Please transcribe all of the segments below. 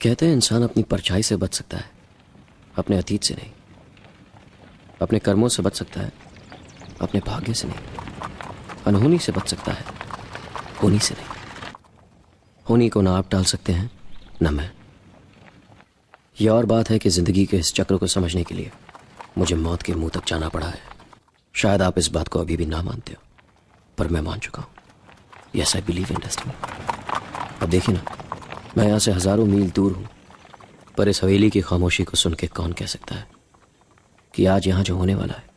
कहते हैं इंसान अपनी परछाई से बच सकता है, अपने अतीत से नहीं। अपने कर्मों से बच सकता है, अपने भाग्य से नहीं। अनहोनी से बच सकता है, होनी से नहीं। होनी को ना आप टाल सकते हैं, ना मैं। यह और बात है कि जिंदगी के इस चक्र को समझने के लिए मुझे मौत के मुंह तक जाना पड़ा है। शायद आप इस बात को अभी भी ना मानते हो, पर मैं मान चुका हूं। Yes, I believe in destiny. अब देखिए ना, मैं यहां से हजारों मील दूर हूं, पर इस हवेली की खामोशी को सुन के कौन कह सकता है कि आज यहां जो होने वाला है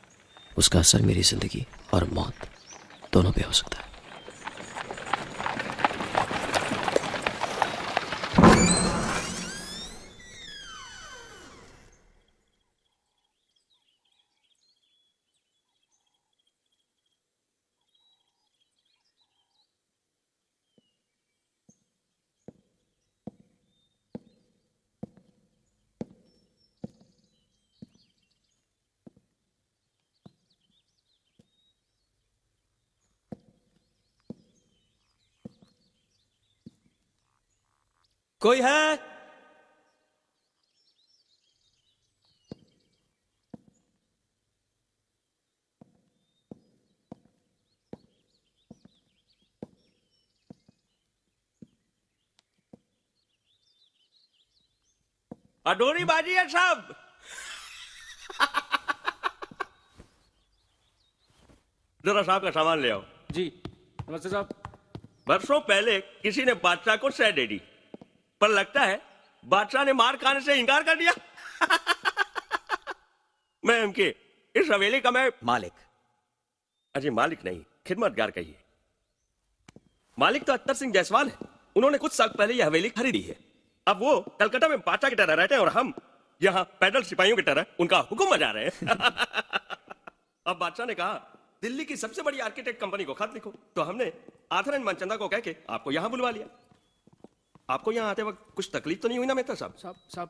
उसका असर मेरी जिंदगी और मौत दोनों पे हो सकता है। कोई है? अडोरी बाजी है साहब। जरा साहब का सामान ले आओ। जी नमस्ते साहब। बरसों पहले किसी ने बादशाह को सह दे दी, पर लगता है बादशाह ने मार खाने से इनकार कर दिया। मैं इनके इस हवेली का मैं मालिक। अजय मालिक नहीं, खिदमतगार कहिए। मालिक तो अत्तर सिंह जायसवाल है। उन्होंने कुछ साल पहले यह हवेली खरीदी है। अब वो कलकत्ता में बादशाह की तरह रहते हैं और हम यहाँ पैदल सिपाहियों की तरह उनका हुक्म बजा रहे हैं। अब बादशाह ने कहा दिल्ली की सबसे बड़ी आर्किटेक्ट कंपनी को खत लिखो, तो हमने आर्थर एंड मनचंदा को कह के आपको यहाँ बुलवा लिया। आपको यहाँ आते वक्त कुछ तकलीफ तो नहीं हुई ना मेहता साहब? साहब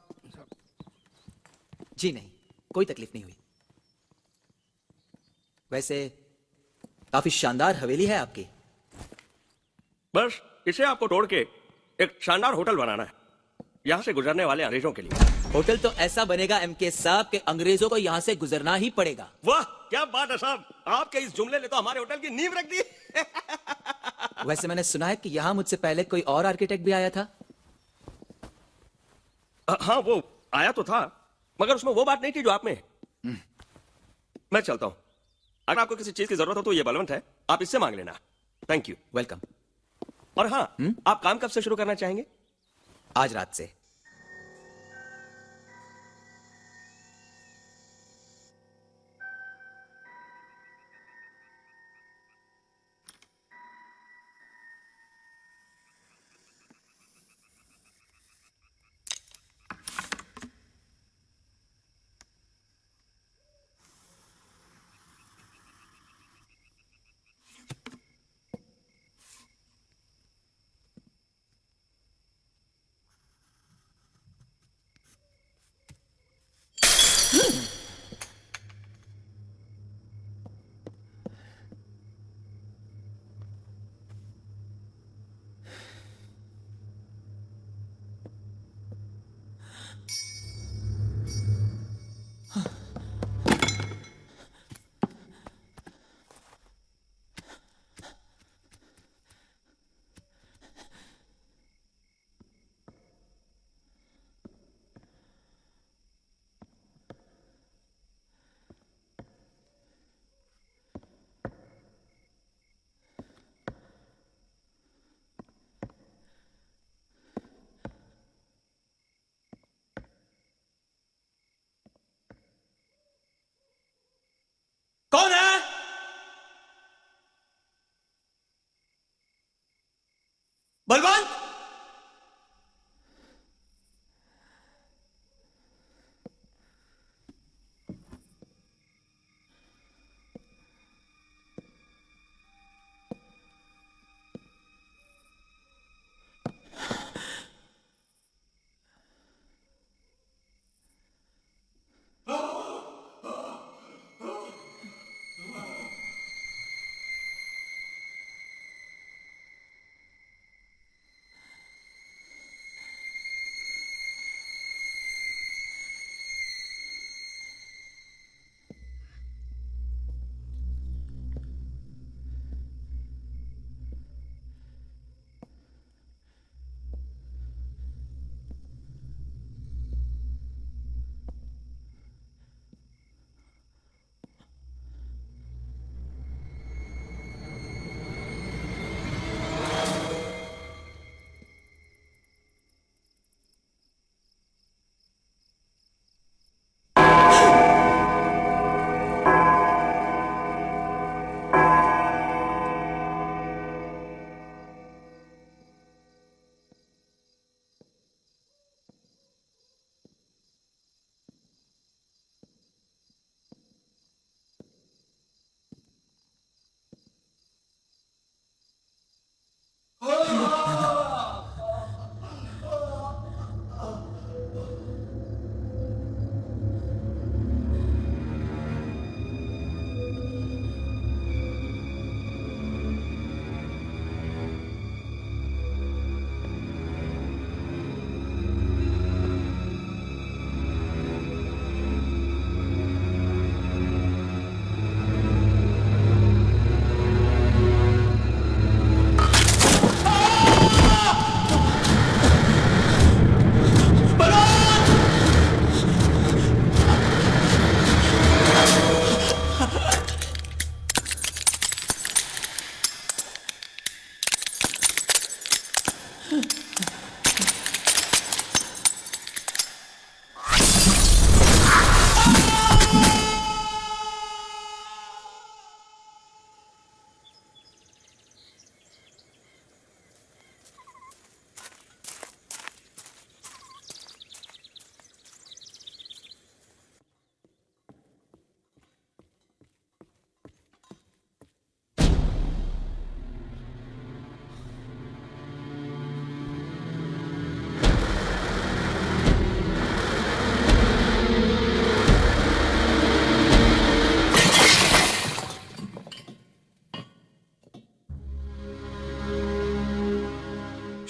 जी नहीं, कोई तकलीफ नहीं हुई। वैसे काफी शानदार हवेली है आपकी। बस इसे आपको तोड़ के एक शानदार होटल बनाना है, यहाँ से गुजरने वाले अंग्रेजों के लिए। होटल तो ऐसा बनेगा एमके साहब के अंग्रेजों को यहाँ से गुजरना ही पड़ेगा। वाह क्या बात है साहब, आपके इस जुमले ने तो हमारे होटल की नींव रख दी। वैसे मैंने सुना है कि यहाँ मुझसे पहले कोई और आर्किटेक्ट भी आया था। हाँ वो आया तो था, मगर उसमें वो बात नहीं थी जो आप में है। मैं चलता हूँ। अगर आपको किसी चीज की जरूरत हो तो ये बलवंत है, आप इससे मांग लेना। Thank you. वेलकम। और हाँ, आप काम कब से शुरू करना चाहेंगे? आज रात से।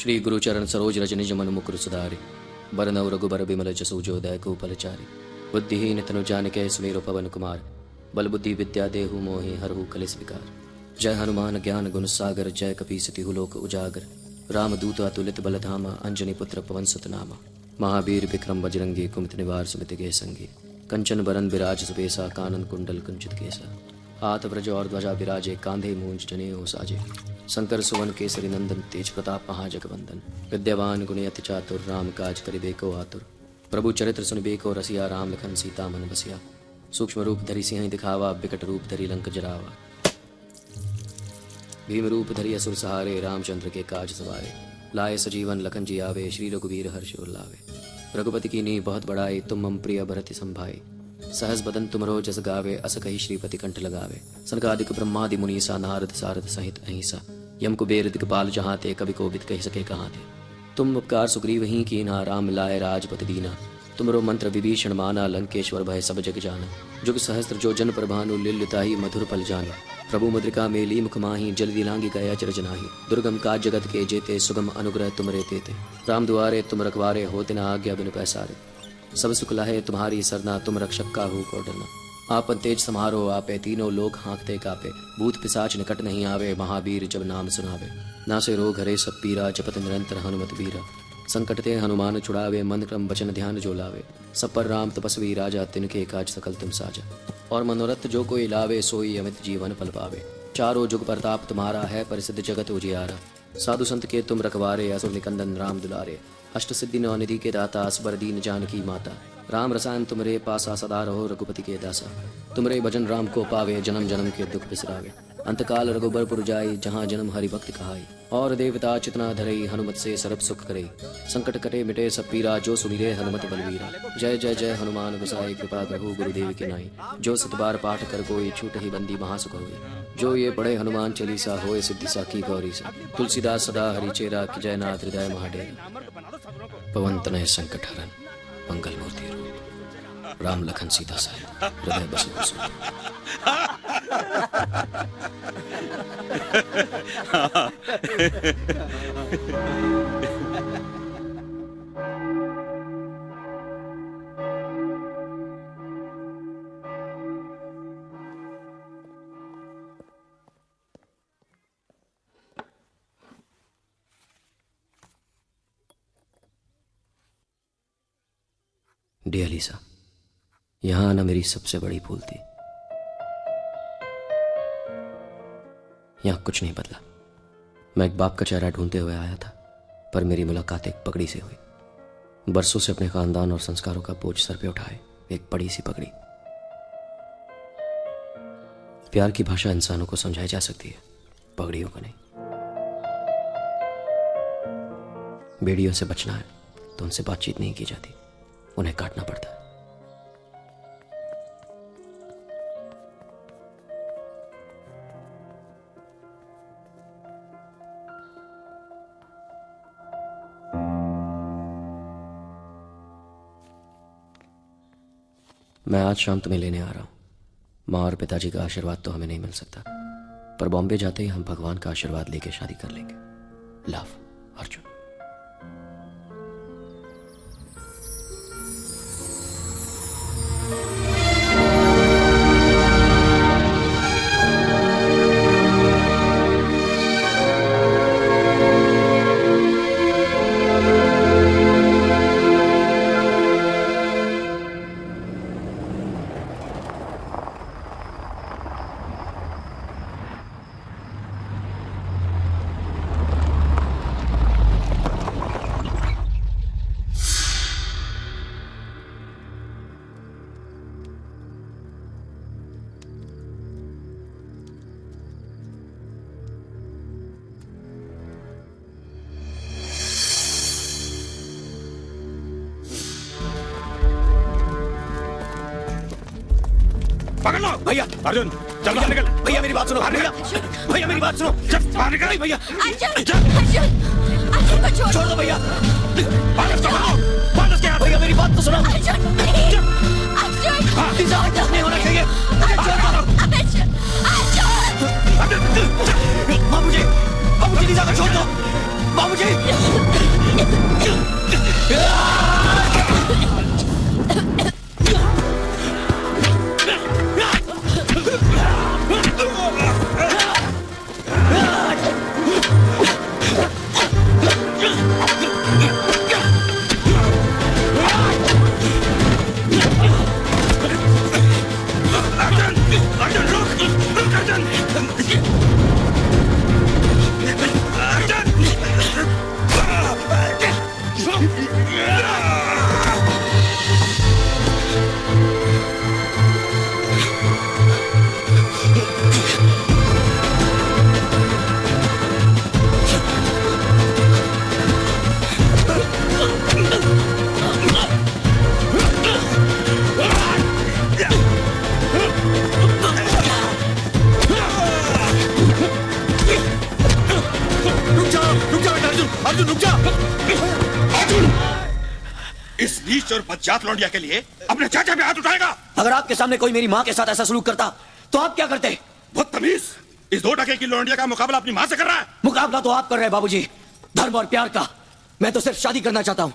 श्री गुरुचरण सरोज रज निज मन मुकुर सुधारे बरनव रघुबर बिमल जसु जो दय को फलचारी बुद्धिहीन तनु जानिके सुमेरु पवन कुमार बल बुद्धि विद्या देहु मोहि हरहु कलेस विकार। जय हनुमान ज्ञान गुण सागर जय कपीसति लोक उजागर रामदूत अतुलित बल धामा अंजनी पुत्र पवन सुत नामा महावीर विक्रम बजरंगी कुमति निवार सुमित गे संगी कंचन बरन विराज सुबेसा कानन कुंडल कुंचित केसा हाथ व्रज और ध्वजा विराजे कांधे मूंज जनेऊ साजे शंकर सुवन केसरी नंदन तेज प्रताप महाजगवंदन विद्यावान गुणी अति चातुर राम काज करिबेको आतुर प्रभु चरित्र सुनिबेको रसिया राम लखन सीता मन बसिया सूक्ष्म रूप धरि सिंह दिखावा बिकट रूप धरि लंक जरावा भीम रूप धरि असुर सहारे रामचंद्र के काज सवारे लाए सजीवन लखन जी आवे श्री रघुवीर हर्ष उल्लावे रघुपति की नी बहुत बड़ाई तुम मम प्रिय भरति संभाई सहस बदन तुमरो जस गावे अस कही श्रीपति कंठ लगावे सनकादिक ब्रह्मादि मुनीसा नारद सारद सहित अहिंसा यम कुबेर दिगपाल जहाँ ते कवि कोविद कह सके कहाँ थे तुम उपकार सुग्रीव ही कीन्हा राम मिलाए राजपति दीना तुमरो मंत्र विभीषण माना लंकेश्वर भय सब जग जाना जुग सहस्त्र जो जन प्रभानु लिल्युताही मधुर पल जाना प्रभु मुद्रिका मेली मुख माही जल्दी लांगी गया चरज नाही दुर्गम काज जगत के जेते सुगम अनुग्रह तुमरे तेते राम दुआरे तुम रखवारे होते न आज्ञा बिनु पैसारे सब सुख लहे तुम्हारी सरना तुम रक्षक काहू को डरना आपन तेज समारो आपे तीनों लोग हाँकते कापे भूत पिशाच निकट नहीं आवे महावीर जब नाम सुनावे नासे रोग हरे सब पीरा जपत निरंतर हनुमत बीरा संकट ते हनुमान छुड़ावे मन क्रम वचन ध्यान जो लावे सब पर राम तपस्वी राजा तिनके काज सकल तुम साजा और मनोरथ जो कोई लावे सोई अमित जीवन पल पावे चारों जुग प्रताप तुम्हारा है परिसिद्ध जगत उजियारा साधु संत के तुम रखवारे असुर निकंदन राम दुलारे अष्ट सिद्धि नौ निधि के दाता असबर दीन जानकी माता राम रसायन तुमरे पासा सदा रहो रघुपति के दासा तुमरे भजन राम को पावे जन्म जन्म के दुख बिसरावे अंतकाल रघुबरपुर जाई जहाँ जन्म हरि भक्त कहाई और देवता चितना धरई हनुमत से सर्व सुख करे संकट कटे मिटे सब पीरा जो सुनिरे हनुमत बलवीरा जय जय जय हनुमान गोसाई कृपा प्रभु गुरुदेव की नाई जो सत बार पाठ कर कोई छूट ही बंदी महासुख होई जो ये पढ़े हनुमान चालीसा होए सिद्धि साखी गौरी सा तुलसीदास सदा हरि चेरा की जय नाथ हृदय महाडेरा पवन तनय संकट हरन मंगल मूर्ति रूप राम लखन सीता साय हृदय बसे बसो डियर लीसा, यहां आना मेरी सबसे बड़ी भूल थी। यहां कुछ नहीं बदला। मैं एक बाप का चेहरा ढूंढते हुए आया था, पर मेरी मुलाकात एक पगड़ी से हुई। बरसों से अपने खानदान और संस्कारों का बोझ सर पे उठाए एक बड़ी सी पगड़ी। प्यार की भाषा इंसानों को समझाई जा सकती है, पगड़ियों को नहीं। बेड़ियों से बचना है तो उनसे बातचीत नहीं की जाती, उन्हें काटना पड़ता है। मैं आज शाम तुम्हें लेने आ रहा हूं। माँ और पिताजी का आशीर्वाद तो हमें नहीं मिल सकता, पर बॉम्बे जाते ही हम भगवान का आशीर्वाद लेके शादी कर लेंगे। लव, अर्जुन। पकड़ लो भैया। अर्जुन चल बाहर निकल। भैया मेरी बात सुनो। भैया भैया मेरी बात सुनो। चल बाहर निकल भैया। अर्जुन को छोड़ दो भैया। वापस क्या भैया, मेरी बात तो सुनो। अर्जुन नहीं होना चाहिए। बाबूजी, बाबूजी लीजा को छोड़ दो। बाबूजी नीच और बदजात लौंडिया के लिए अपने चाचा पे हाथ उठाएगा? अगर आपके सामने कोई मेरी माँ के साथ ऐसा सलूक करता तो आप क्या करते? बदतमीज! इस 2 टके की लौंडिया का मुकाबला अपनी माँ से कर रहा है। मुकाबला तो आप कर रहे हैं बाबूजी, धर्म और प्यार का। मैं तो सिर्फ शादी करना चाहता हूँ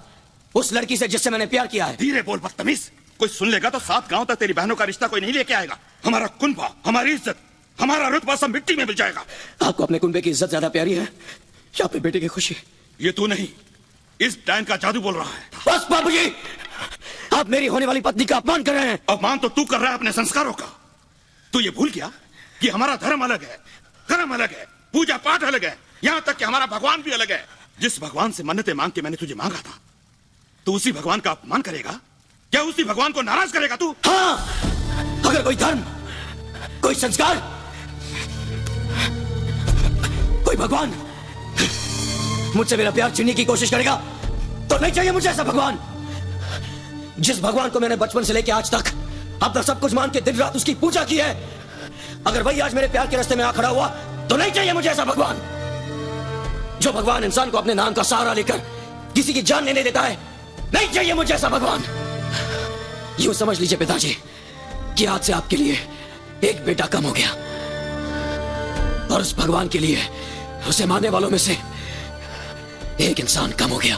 उस लड़की से जिससे मैंने प्यार किया है। धीरे बोल बदतमीज, कोई सुन लेगा तो 7 गांव तक तेरी बहनों का रिश्ता कोई नहीं लेके आएगा। हमारा कुनबा, हमारी इज्जत, हमारा रुतबा सब मिट्टी में मिल जाएगा। आपको अपने कुनबे की इज्जत ज्यादा प्यारी है या अपने बेटे की खुशी? ये तू नहीं, इस डायन का जादू बोल रहा है। बस बाबूजी, आप मेरी होने वाली पत्नी का अपमान कर रहे हैं। अपमान तो तू कर रहा है अपने संस्कारों का। तू ये भूल गया कि हमारा धर्म अलग है, कर्म अलग है, पूजा पाठ अलग है, यहाँ तक कि हमारा भगवान भी अलग है। जिस भगवान से मन्नतें मांग के मैंने तुझे मांगा था, तू उसी भगवान का अपमान करेगा? क्या उसी भगवान को नाराज करेगा तू? हाँ, अगर कोई धर्म, कोई संस्कार, कोई भगवान मुझसे मेरा प्यार छीनने की कोशिश करेगा तो नहीं चाहिए मुझे ऐसा भगवान। जिस भगवान को मैंने बचपन से लेकर आज तक अब तक सब कुछ मान के दिन रात उसकी पूजा की है, अगर वही आज मेरे प्यार के रास्ते में आ खड़ा हुआ तो नहीं चाहिए मुझे ऐसा भगवान। जो भगवान इंसान को अपने नाम का सहारा लेकर किसी की जान लेने देता है, नहीं चाहिए मुझे ऐसा भगवान। यूं समझ लीजिए पिताजी कि आज से आपके लिए एक बेटा कम हो गया और उस भगवान के लिए उसे मानने वालों में से एक इंसान कम हो गया।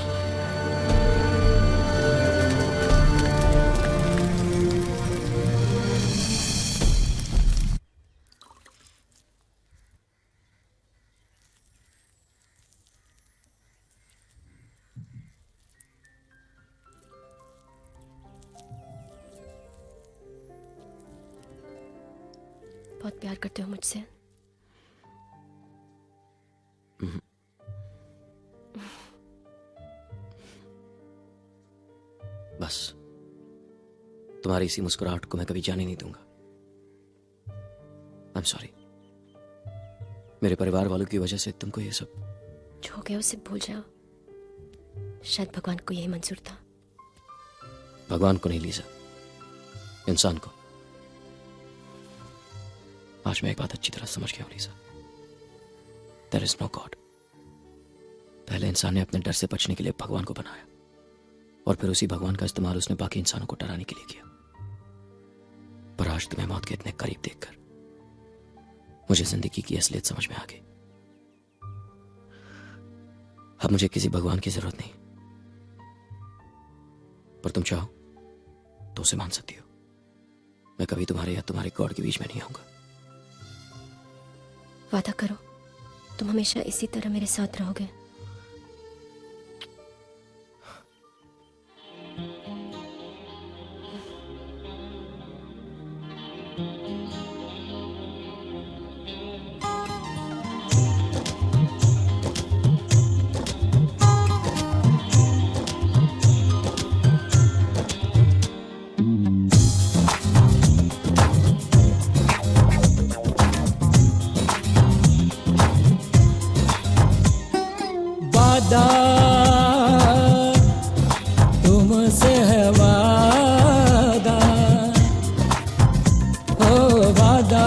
बहुत प्यार करते हो मुझसे? बस तुम्हारी इसी मुस्कुराहट को मैं कभी जाने नहीं दूंगा। आई एम सॉरी, मेरे परिवार वालों की वजह से तुमको ये सब। जो हो गया उसे भूल जाओ। शायद भगवान को यही मंजूर था। भगवान को नहीं लीजा, इंसान को। आज मैं एक बात अच्छी तरह समझ गया हूं Lisa, there is no god. पहले इंसान ने अपने डर से बचने के लिए भगवान को बनाया और फिर उसी भगवान का इस्तेमाल उसने बाकी इंसानों को डराने के लिए किया। पर आज तुम्हें मौत के इतने करीब देखकर मुझे जिंदगी की असलियत समझ में आ गई। अब मुझे किसी भगवान की जरूरत नहीं, पर तुम चाहो तो उसे मान सकती हो। मैं कभी तुम्हारे या तुम्हारे गॉड के बीच में नहीं आऊंगा। वादा करो तुम हमेशा इसी तरह मेरे साथ रहोगे। तुमसे है वादा, हो वादा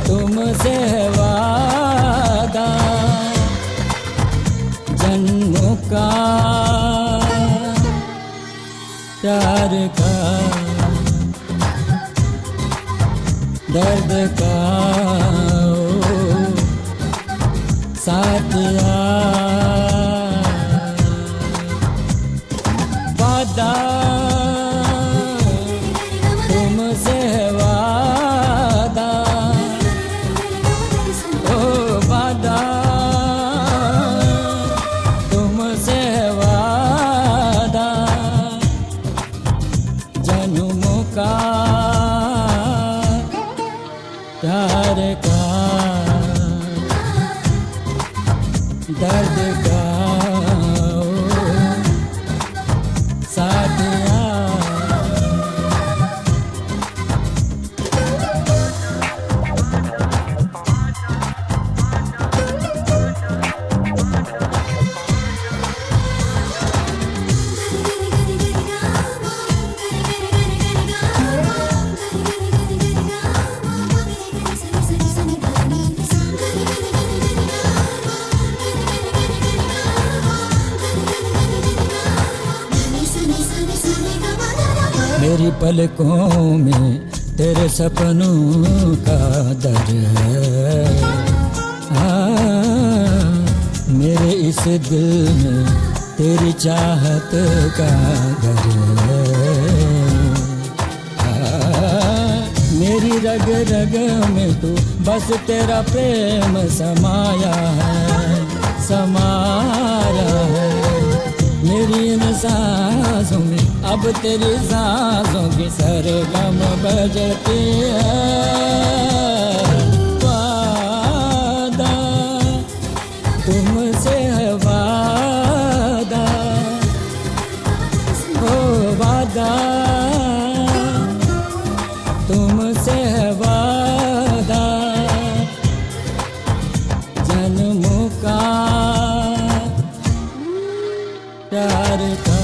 तुमसे है वादा, जन्मों का प्यार का दर्द का साथिया, वादा तुमसे है वादा, ओ वादा तुमसे है वादा, जन्मों का प्यार का दर्द का साथिया। मेरी पलकों में तेरे सपनों का दर है। मेरे इस दिल में तेरी चाहत का घर है। मेरी रग रग में तू बस तेरा प्रेम समाया है, समाया है। मेरी इन सांसों में अब तेरी सांसों की सरगम बजती है। वादा तुमसे है वादा, ओ वादा तुमसे है वादा, जन्मों का प्यार का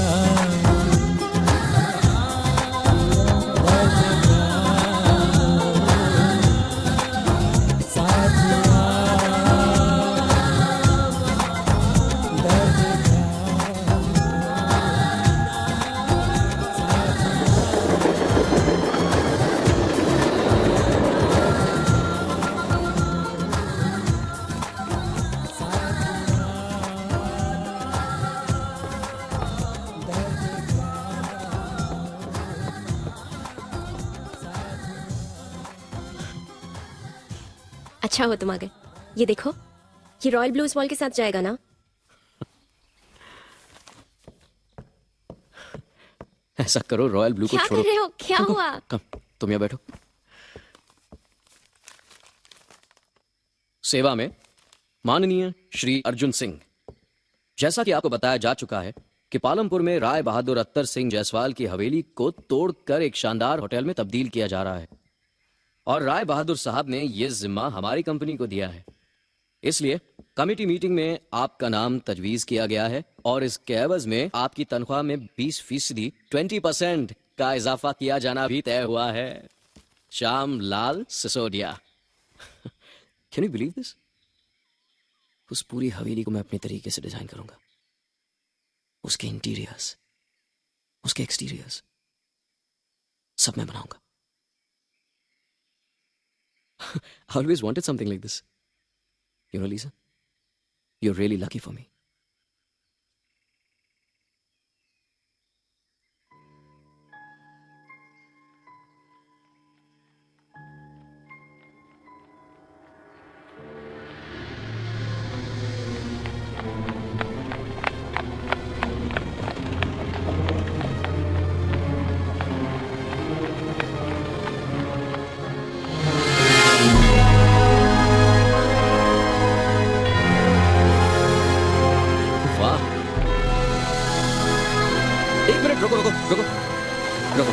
अच्छा हो तुम आ गए। ये देखो, ये रॉयल ब्लूज वॉल के साथ जाएगा ना? ऐसा करो, रॉयल ब्लू को क्या छोड़ो। कर रहे हो? क्या हुआ? कम, तुम यहाँ बैठो। सेवा में माननीय श्री अर्जुन सिंह। जैसा कि आपको बताया जा चुका है कि पालमपुर में राय बहादुर अत्तर सिंह जायसवाल की हवेली को तोड़कर एक शानदार होटल में तब्दील किया जा रहा है, और राय बहादुर साहब ने यह जिम्मा हमारी कंपनी को दिया है। इसलिए कमेटी मीटिंग में आपका नाम तजवीज किया गया है, और इसके एवज में आपकी तनख्वाह में 20% 20% का इजाफा किया जाना भी तय हुआ है। Shyam Lal Sisodia. Can you believe this? उस पूरी हवेली को मैं अपने तरीके से डिजाइन करूंगा। उसके इंटीरियर्स, उसके एक्सटीरियर्स सब मैं बनाऊंगा। I always wanted something like this. You know, Lisa, you're really lucky for me. रुको।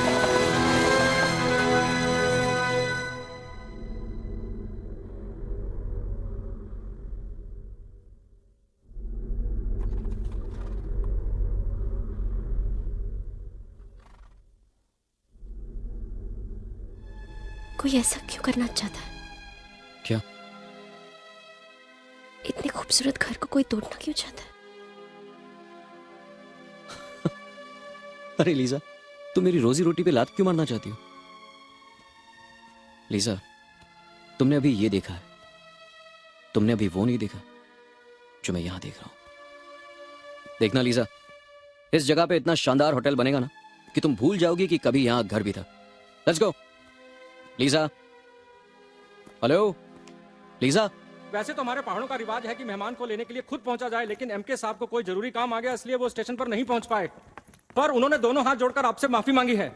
कोई ऐसा क्यों करना चाहता है? क्या? इतने खूबसूरत घर को कोई तोड़ना क्यों चाहता है? अरे लीजा, तुम मेरी रोजी रोटी पे लात क्यों मारना चाहती हो? लीजा, तुमने अभी ये देखा है, तुमने अभी वो नहीं देखा जो मैं यहां देख रहा हूं। देखना लीजा, इस जगह पे इतना शानदार होटल बनेगा ना कि तुम भूल जाओगी कि कभी यहां घर भी था। Let's go. Lisa, hello Lisa. वैसे तो हमारे पहाड़ों का रिवाज है कि मेहमान को लेने के लिए खुद पहुंचा जाए, लेकिन एमके साहब को कोई जरूरी काम आ गया, इसलिए वो स्टेशन पर नहीं पहुंच पाए। पर उन्होंने दोनों हाथ जोड़कर आपसे माफी मांगी है।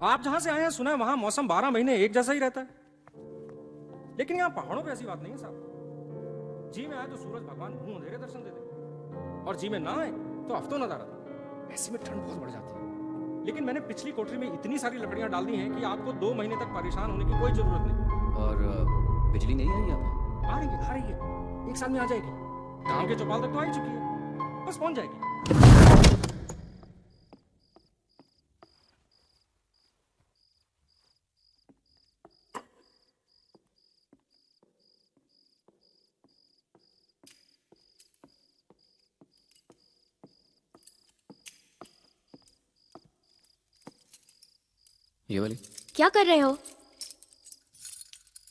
आप जहां से आए हैं सुना है वहां मौसम 12 महीने एक जैसा ही रहता है, लेकिन यहां पहाड़ों पे ऐसी बात नहीं है साहब। जी में आए तो सूरज भगवान मुंह अंधेरे दर्शन देते, और जी में ना आए तो हफ्तों नजारा। ऐसे में ठंड बहुत बढ़ जाती है। लेकिन मैंने पिछली कोठरी में इतनी सारी लकड़ियां डाल दी हैं कि आपको 2 महीने तक परेशान होने की कोई जरूरत नहीं। और बिजली नहीं आई यहाँ पे? आ रही है, एक साल में आ जाएगी। गांव के चौपाल तक तो आ ही चुकी है, बस पहुंच जाएगी। ये वाली क्या कर रहे हो?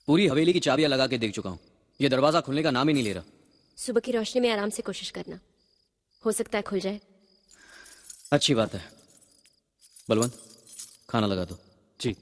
पूरी हवेली की चाबियां लगा के देख चुका हूं, ये दरवाजा खुलने का नाम ही नहीं ले रहा। सुबह की रोशनी में आराम से कोशिश करना, हो सकता है खुल जाए। अच्छी बात है। बलवंत, खाना लगा दो। जी।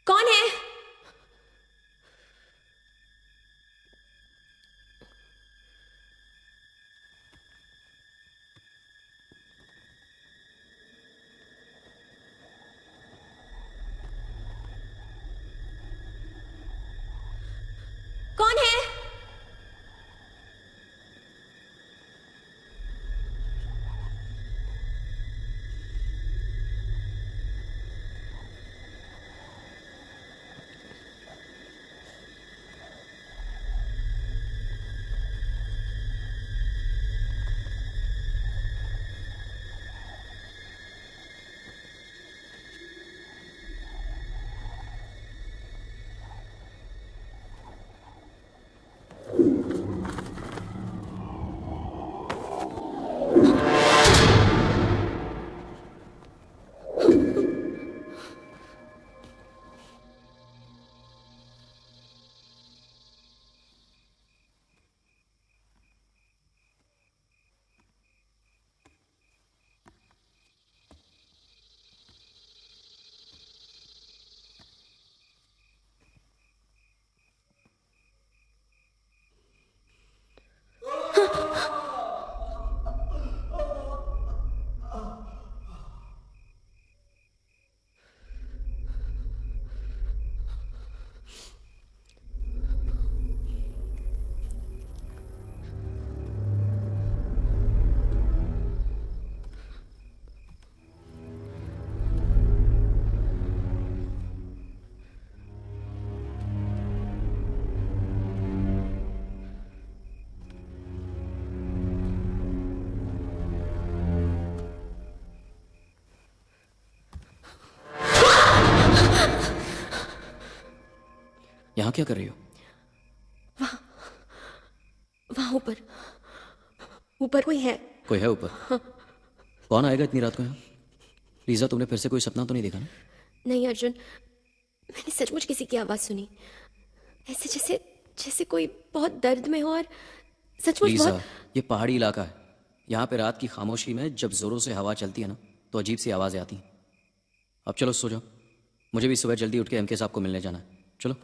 कौन है? कौन है? यहां क्या कर रही हो? वहां ऊपर, ऊपर कोई है। कोई है ऊपर? कौन आएगा इतनी रात को यहाँ? लीजा, तुमने फिर से कोई सपना तो नहीं देखा ना? नहीं अर्जुन, मैंने सचमुच किसी की आवाज सुनी, ऐसे जैसे जैसे कोई बहुत दर्द में हो और सचमुच लीजा, बहुत। ये पहाड़ी इलाका है, यहाँ पे रात की खामोशी में जब जोरों से हवा चलती है ना तो अजीब सी आवाजें आती हैं। अब चलो सो जाओ। मुझे भी सुबह जल्दी उठ के एमके साहब को मिलने जाना है। चलो।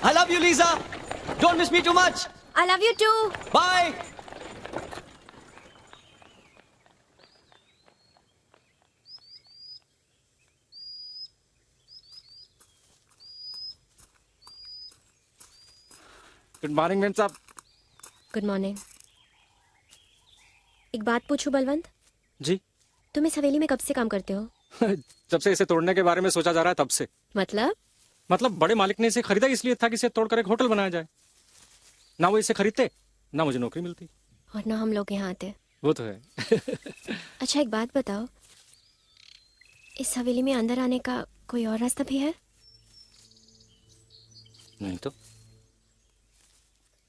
I love you, Lisa. Don't miss me too much. I love you too. Bye. Good morning ma'am साहब। Good morning. एक बात पूछूं बलवंत, जी। तुम इस हवेली में कब से काम करते हो? जब से इसे तोड़ने के बारे में सोचा जा रहा है तब से। मतलब बड़े मालिक ने इसे खरीदा इसलिए था कि इसे तोड़कर एक होटल बनाया जाए। ना वो इसे खरीदते ना मुझे नौकरी मिलती। और ना हम लोग यहाँ आते। वो तो है। अच्छा एक बात बताओ, इस हवेली में अंदर आने का कोई और रास्ता भी है? नहीं तो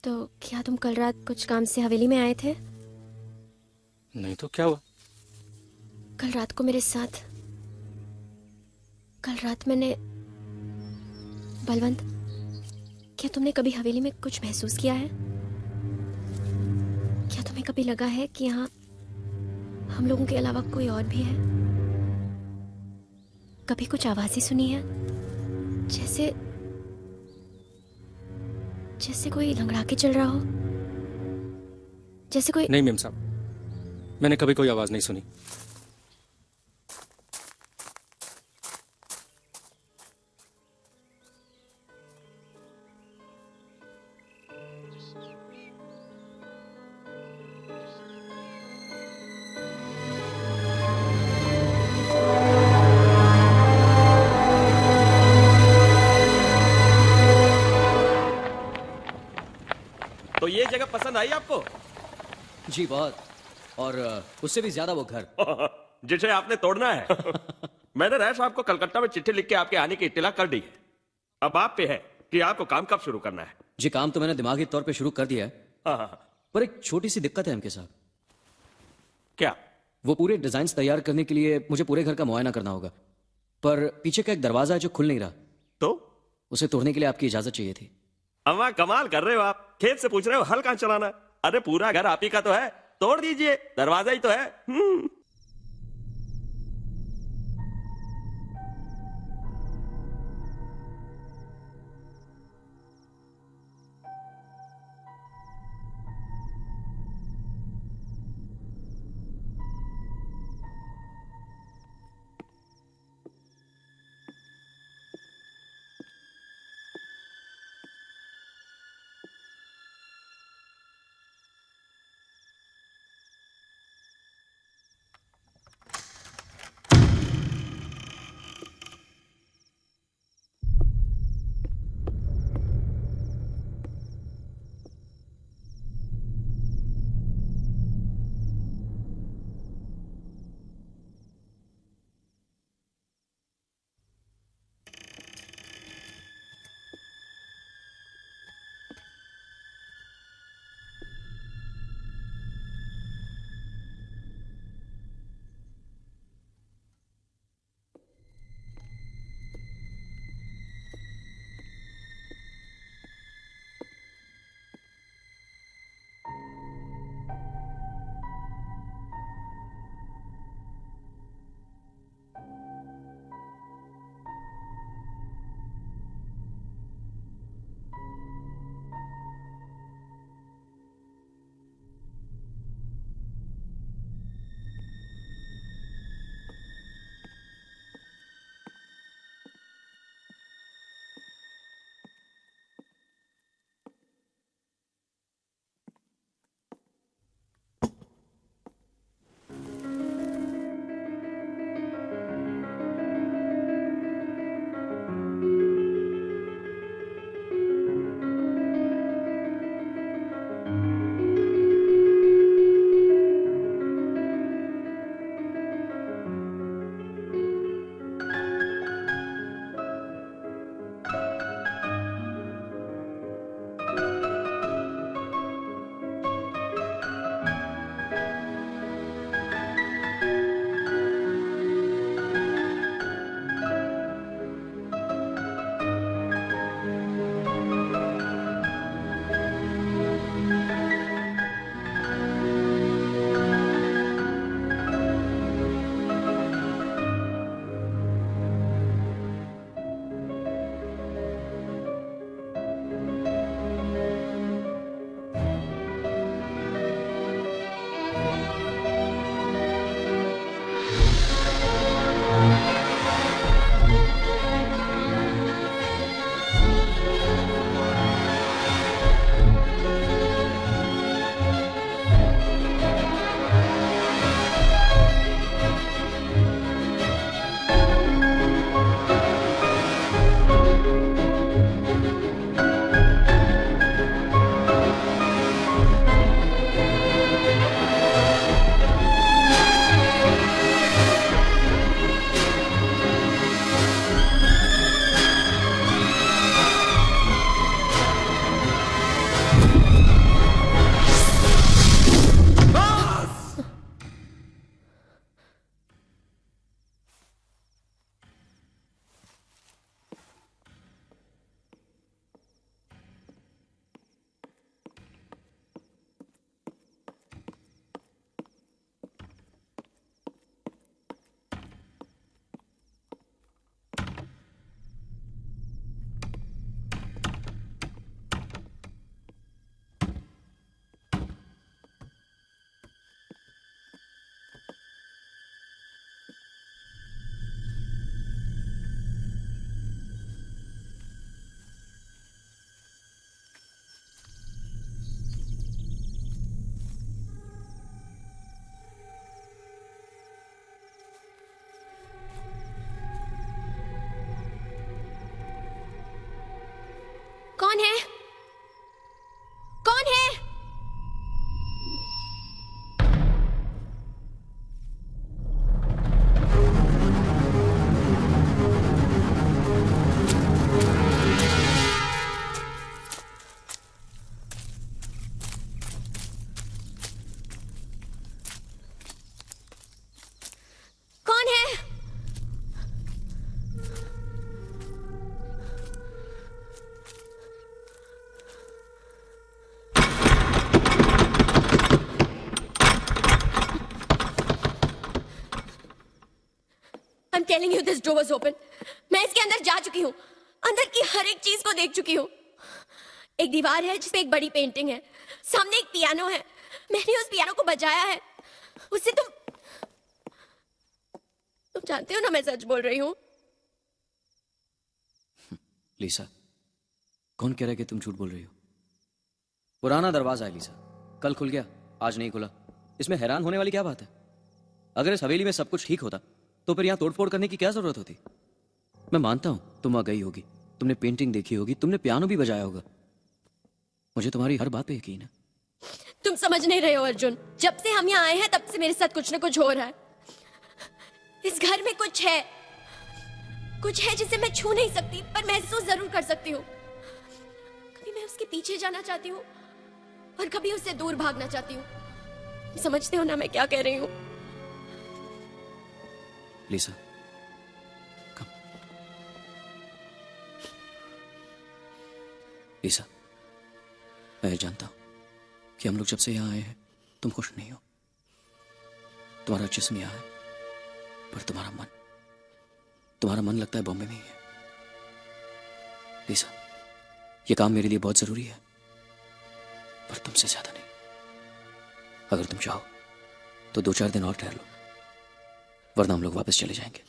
क्या तुम कल रात कुछ काम से हवेली में आए थे? नहीं तो क्या हुआ? कल रात को मेरे साथ, कल रात मैंने, बलवंत, क्या तुमने कभी हवेली में कुछ महसूस किया है? क्या तुम्हें कभी लगा है कि यहाँ हम लोगों के अलावा कोई और भी है? कभी कुछ आवाजें सुनी है, जैसे जैसे कोई लंगड़ा के चल रहा हो, जैसे कोई? नहीं मेम साहब, मैंने कभी कोई आवाज नहीं सुनी। तो ये जगह पसंद आई आपको? जी बहुत, और उससे भी ज्यादा वो घर जिसे आपने तोड़ना है। मैंने राय साहब को कलकत्ता में चिट्ठी लिख के आपके आने की इत्तला कर दी है। अब आप पे है कि आपको काम कब शुरू करना है। जी काम तो मैंने दिमागी तौर पे शुरू कर दिया है, हाँ। पर एक छोटी सी दिक्कत है एमके साहब। क्या? वो पूरे डिजाइन तैयार करने के लिए मुझे पूरे घर का मुआयना करना होगा, पर पीछे का एक दरवाजा है जो खुल नहीं रहा, तो उसे तोड़ने के लिए आपकी इजाजत चाहिए थी। अम्मा कमाल कर रहे हो आप, खेत से पूछ रहे हो हल कहां चलाना है? अरे पूरा घर आप ही का तो है, तोड़ दीजिए, दरवाजा ही तो है। कौन है? कौन है? कौन है? I'm telling you, this door was open. मैं इसके अंदर जा चुकी हूँ, अंदर की हर एक चीज को देख चुकी हूँ। एक दीवार है जिसपे एक बड़ी पेंटिंग है, सामने एक पियानो है, मैंने उस पियानो को बजाया है। उससे तुम जानते हो ना मैं सच बोल रही हूँ। लीसा, कौन कह रहा है कि तुम झूठ बोल रही हो? पुराना दरवाजा है लीसा, कल खुल गया, आज नहीं खुला। इसमें हैरान होने वाली क्या बात है? अगर इस हवेली में सब कुछ ठीक होता तो फिर यहां तोड़फोड़ करने की क्या जरूरत होती? मैं मानता हूं तुम वहां गई होगी, तुमने पेंटिंग देखी होगी, तुमने पियानो भी बजाया होगा। मुझे तुम्हारी हर बात पे यकीन है। तुम समझ नहीं रहे हो अर्जुन, जब से हम यहाँ आए हैं तब से मेरे साथ कुछ ना कुछ हो रहा है। इस घर में कुछ है जिसे मैं छू नहीं सकती पर महसूस जरूर कर सकती हूँ। कभी मैं उसके पीछे जाना चाहती हूँ और कभी उससे दूर भागना चाहती हूँ। समझते हो ना मैं क्या कह रही हूँ? लीसा, कम। लीसा, मैं जानता हूं कि हम लोग जब से यहां आए हैं तुम खुश नहीं हो। तुम्हारा जिस्म यहां है पर तुम्हारा मन लगता है बॉम्बे में ही है। लीसा, ये काम मेरे लिए बहुत जरूरी है पर तुमसे ज्यादा नहीं। अगर तुम चाहो तो 2-4 दिन और ठहर लो, वरना हम लोग वापस चले जाएंगे।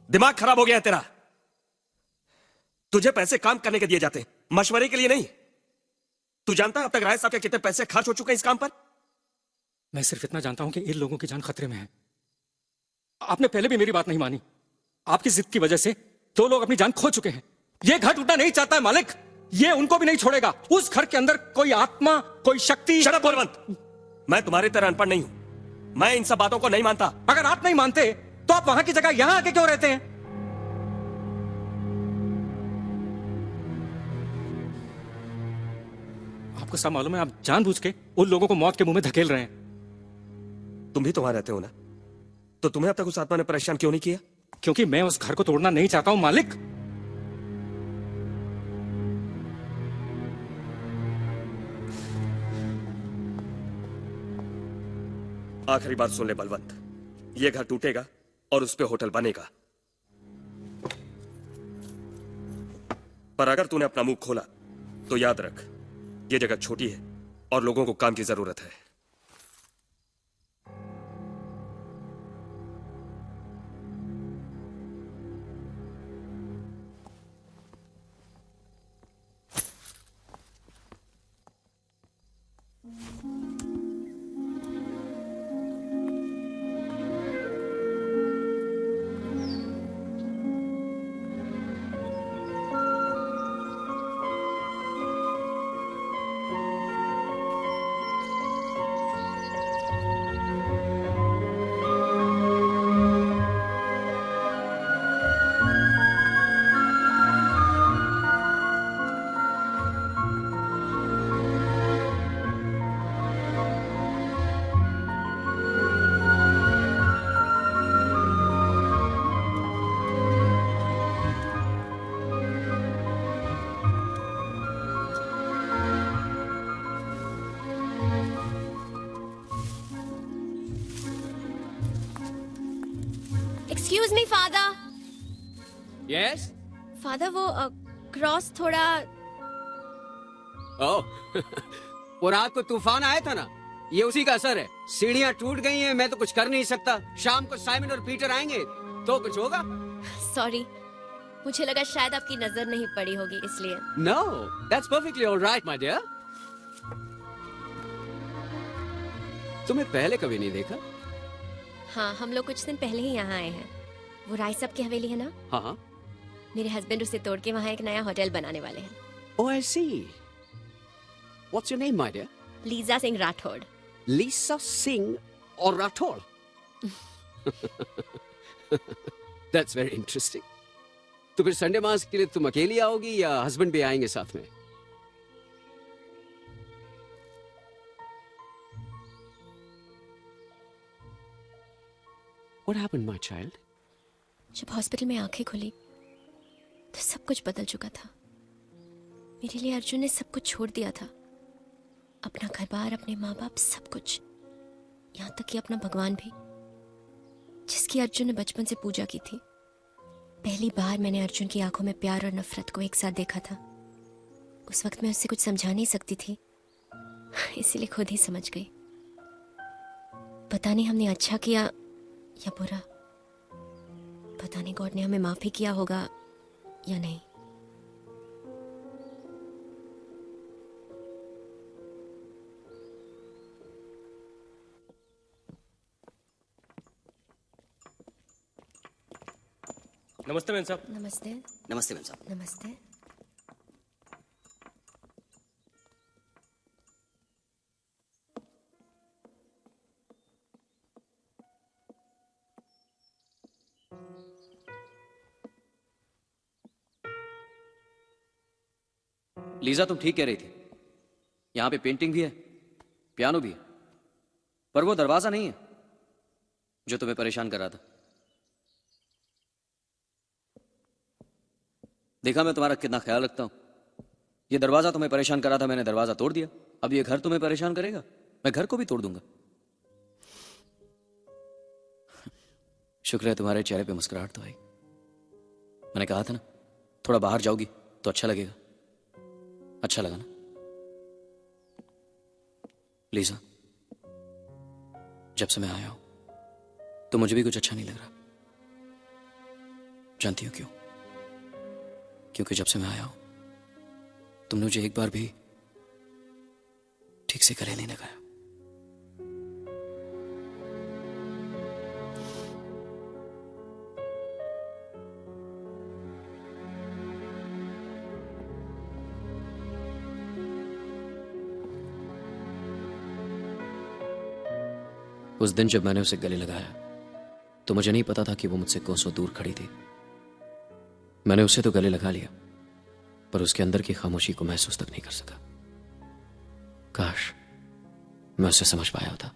दिमाग खराब हो गया है तेरा। तुझे पैसे काम करने के दिए जाते हैं, मशवरे के लिए नहीं। तू जानता है अब तक राय साहब के कितने पैसे खर्च हो चुके हैं इस काम पर? मैं सिर्फ इतना जानता हूं कि इन लोगों की जान खतरे में है। आपने पहले भी मेरी बात नहीं मानी। आपकी जिद की वजह से 2 लोग अपनी जान खो चुके हैं। ये घर टूटना नहीं चाहता है मालिक, ये उनको भी नहीं छोड़ेगा। उस घर के अंदर कोई आत्मा, कोई शक्ति। शट अप बलवंत, मैं तुम्हारी तरह अनपढ़ नहीं हूं, मैं इन सब बातों को नहीं मानता। अगर आप नहीं मानते तो आप वहां की जगह यहां आके क्यों रहते हैं? आपको सब मालूम है, आप जानबूझ के उन लोगों को मौत के मुंह में धकेल रहे हैं। तुम भी तो वहां रहते हो ना, तो तुम्हें अब तक उस आत्मा ने परेशान क्यों नहीं किया? क्योंकि मैं उस घर को तोड़ना नहीं चाहता हूं मालिक। आखिरी बात सुन ले बलवंत, ये घर टूटेगा और उस पे होटल बनेगा, पर अगर तूने अपना मुंह खोला तो याद रख, ये जगह छोटी है और लोगों को काम की जरूरत है। Excuse me father. Yes? Father वो क्रॉस थोड़ा। ओह वो रात को तूफान आया था ना, ये उसी का असर है। सीढ़ियाँ टूट गई हैं, मैं तो कुछ कर नहीं सकता। शाम को साइमन और पीटर आएंगे तो कुछ होगा। सॉरी, मुझे लगा शायद आपकी नजर नहीं पड़ी होगी इसलिए। No, that's perfectly all right, my dear. तुम्हें पहले कभी नहीं देखा। हाँ, हम लोग कुछ दिन पहले ही यहाँ आए हैं। वो राय साहब की हवेली है ना? हाँ हाँ। मेरे हस्बैंड उसे तोड़ के वहाँ एक नया होटल बनाने वाले हैं। Oh, I see. What's your name, my dear? Lisa Singh Rathore. Lisa Singh or Rathod? That's very interesting. तो फिर संडे मास के लिए तुम अकेली आओगी या हस्बैंड भी आएंगे साथ में? What happened, my child? जब हॉस्पिटल में आंखें खुली तो सब कुछ बदल चुका था। मेरे लिए अर्जुन ने सब कुछ छोड़ दिया था, अपना घर बार, अपने माँ बाप, सब कुछ, यहाँ तक कि अपना भगवान भी, जिसकी अर्जुन ने बचपन से पूजा की थी। पहली बार मैंने अर्जुन की आंखों में प्यार और नफरत को एक साथ देखा था। उस वक्त मैं उससे कुछ समझा नहीं सकती थी, इसीलिए खुद ही समझ गई। पता नहीं हमने अच्छा किया या बुरा, पता नहीं गॉड ने हमें माफ ही किया होगा या नहीं। नमस्ते मैन साहब। नमस्ते। नमस्ते मैम साहब। नमस्ते। लीजा, तुम ठीक कह रही थी। यहां पे पेंटिंग भी है, पियानो भी है, पर वो दरवाजा नहीं है जो तुम्हें परेशान कर रहा था। देखा मैं तुम्हारा कितना ख्याल रखता हूं। ये दरवाजा तुम्हें परेशान कर रहा था, मैंने दरवाजा तोड़ दिया। अब ये घर तुम्हें परेशान करेगा, मैं घर को भी तोड़ दूंगा। शुक्र है तुम्हारे चेहरे पे मुस्कुराहट तो आई। मैंने कहा था ना, थोड़ा बाहर जाओगी तो अच्छा लगेगा। अच्छा लगा ना लीजा? जब से मैं आया हूं तो मुझे भी कुछ अच्छा नहीं लग रहा। जानती हो क्यों? क्योंकि जब से मैं आया हूं तुमने मुझे एक बार भी ठीक से गले नहीं लगाया। उस दिन जब मैंने उसे गले लगाया तो मुझे नहीं पता था कि वो मुझसे कोसों दूर खड़ी थी। मैंने उसे तो गले लगा लिया, पर उसके अंदर की खामोशी को महसूस तक नहीं कर सका। काश मैं उसे समझ पाया होता।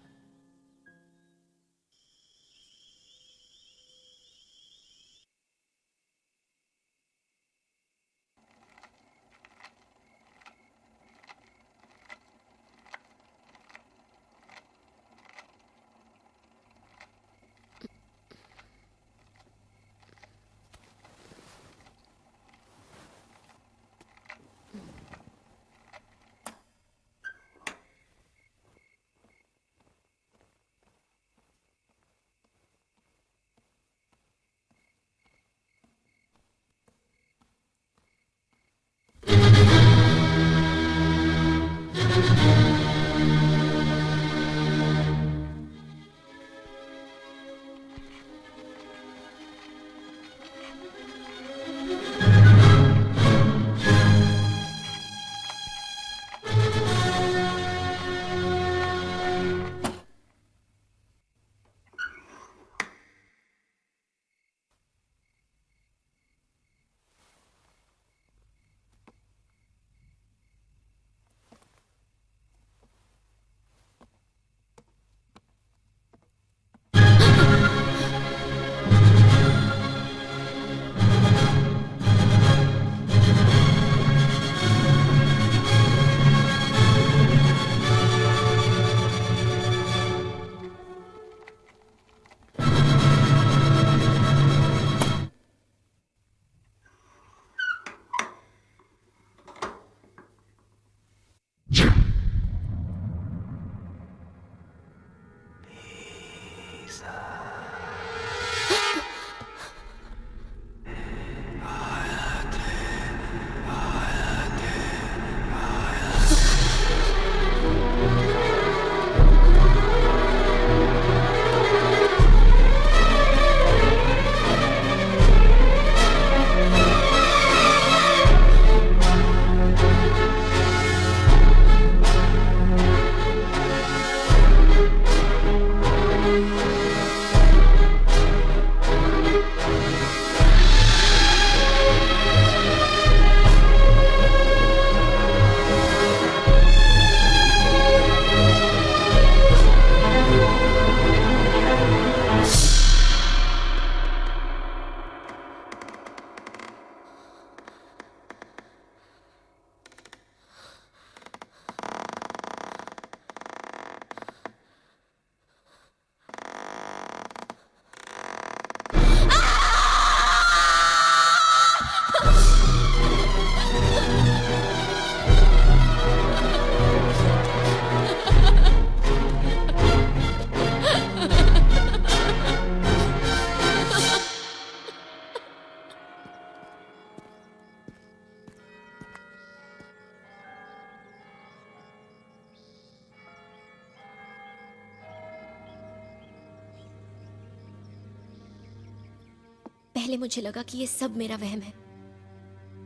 पहले मुझे लगा कि ये सब मेरा वहम है,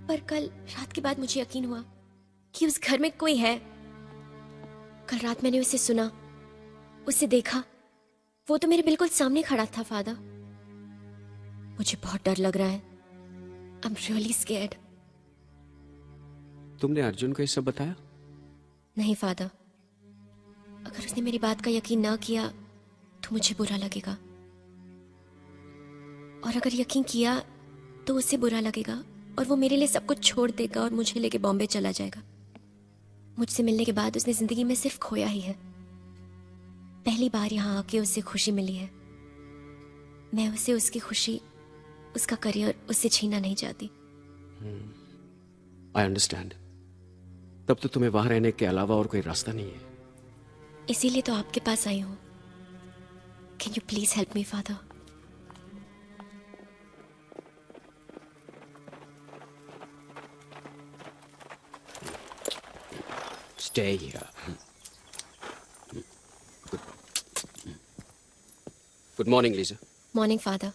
पर कल रात के बाद मुझे यकीन हुआ कि उस घर में कोई है। कल रात मैंने उसे सुना, उसे देखा, वो तो मेरे बिल्कुल सामने खड़ा था फादर। मुझे बहुत डर लग रहा है। I am really scared. तुमने अर्जुन को ये सब बताया? नहीं फादर, अगर उसने मेरी बात का यकीन ना किया तो मुझे बुरा लगेगा, और अगर यकीन किया तो उसे बुरा लगेगा और वो मेरे लिए सब कुछ छोड़ देगा और मुझे लेके बॉम्बे चला जाएगा। मुझसे मिलने के बाद उसने जिंदगी में सिर्फ खोया ही है। पहली बार यहाँ आके उसे खुशी मिली है। मैं उसे उसकी खुशी, उसका करियर उससे छीनना नहीं चाहती। I understand. तब तो तुम्हें वहां रहने के अलावा और कोई रास्ता नहीं है। इसीलिए तो आपके पास आई हूँ। Can you please help me father? Stay here. Good morning, Lisa. Morning father.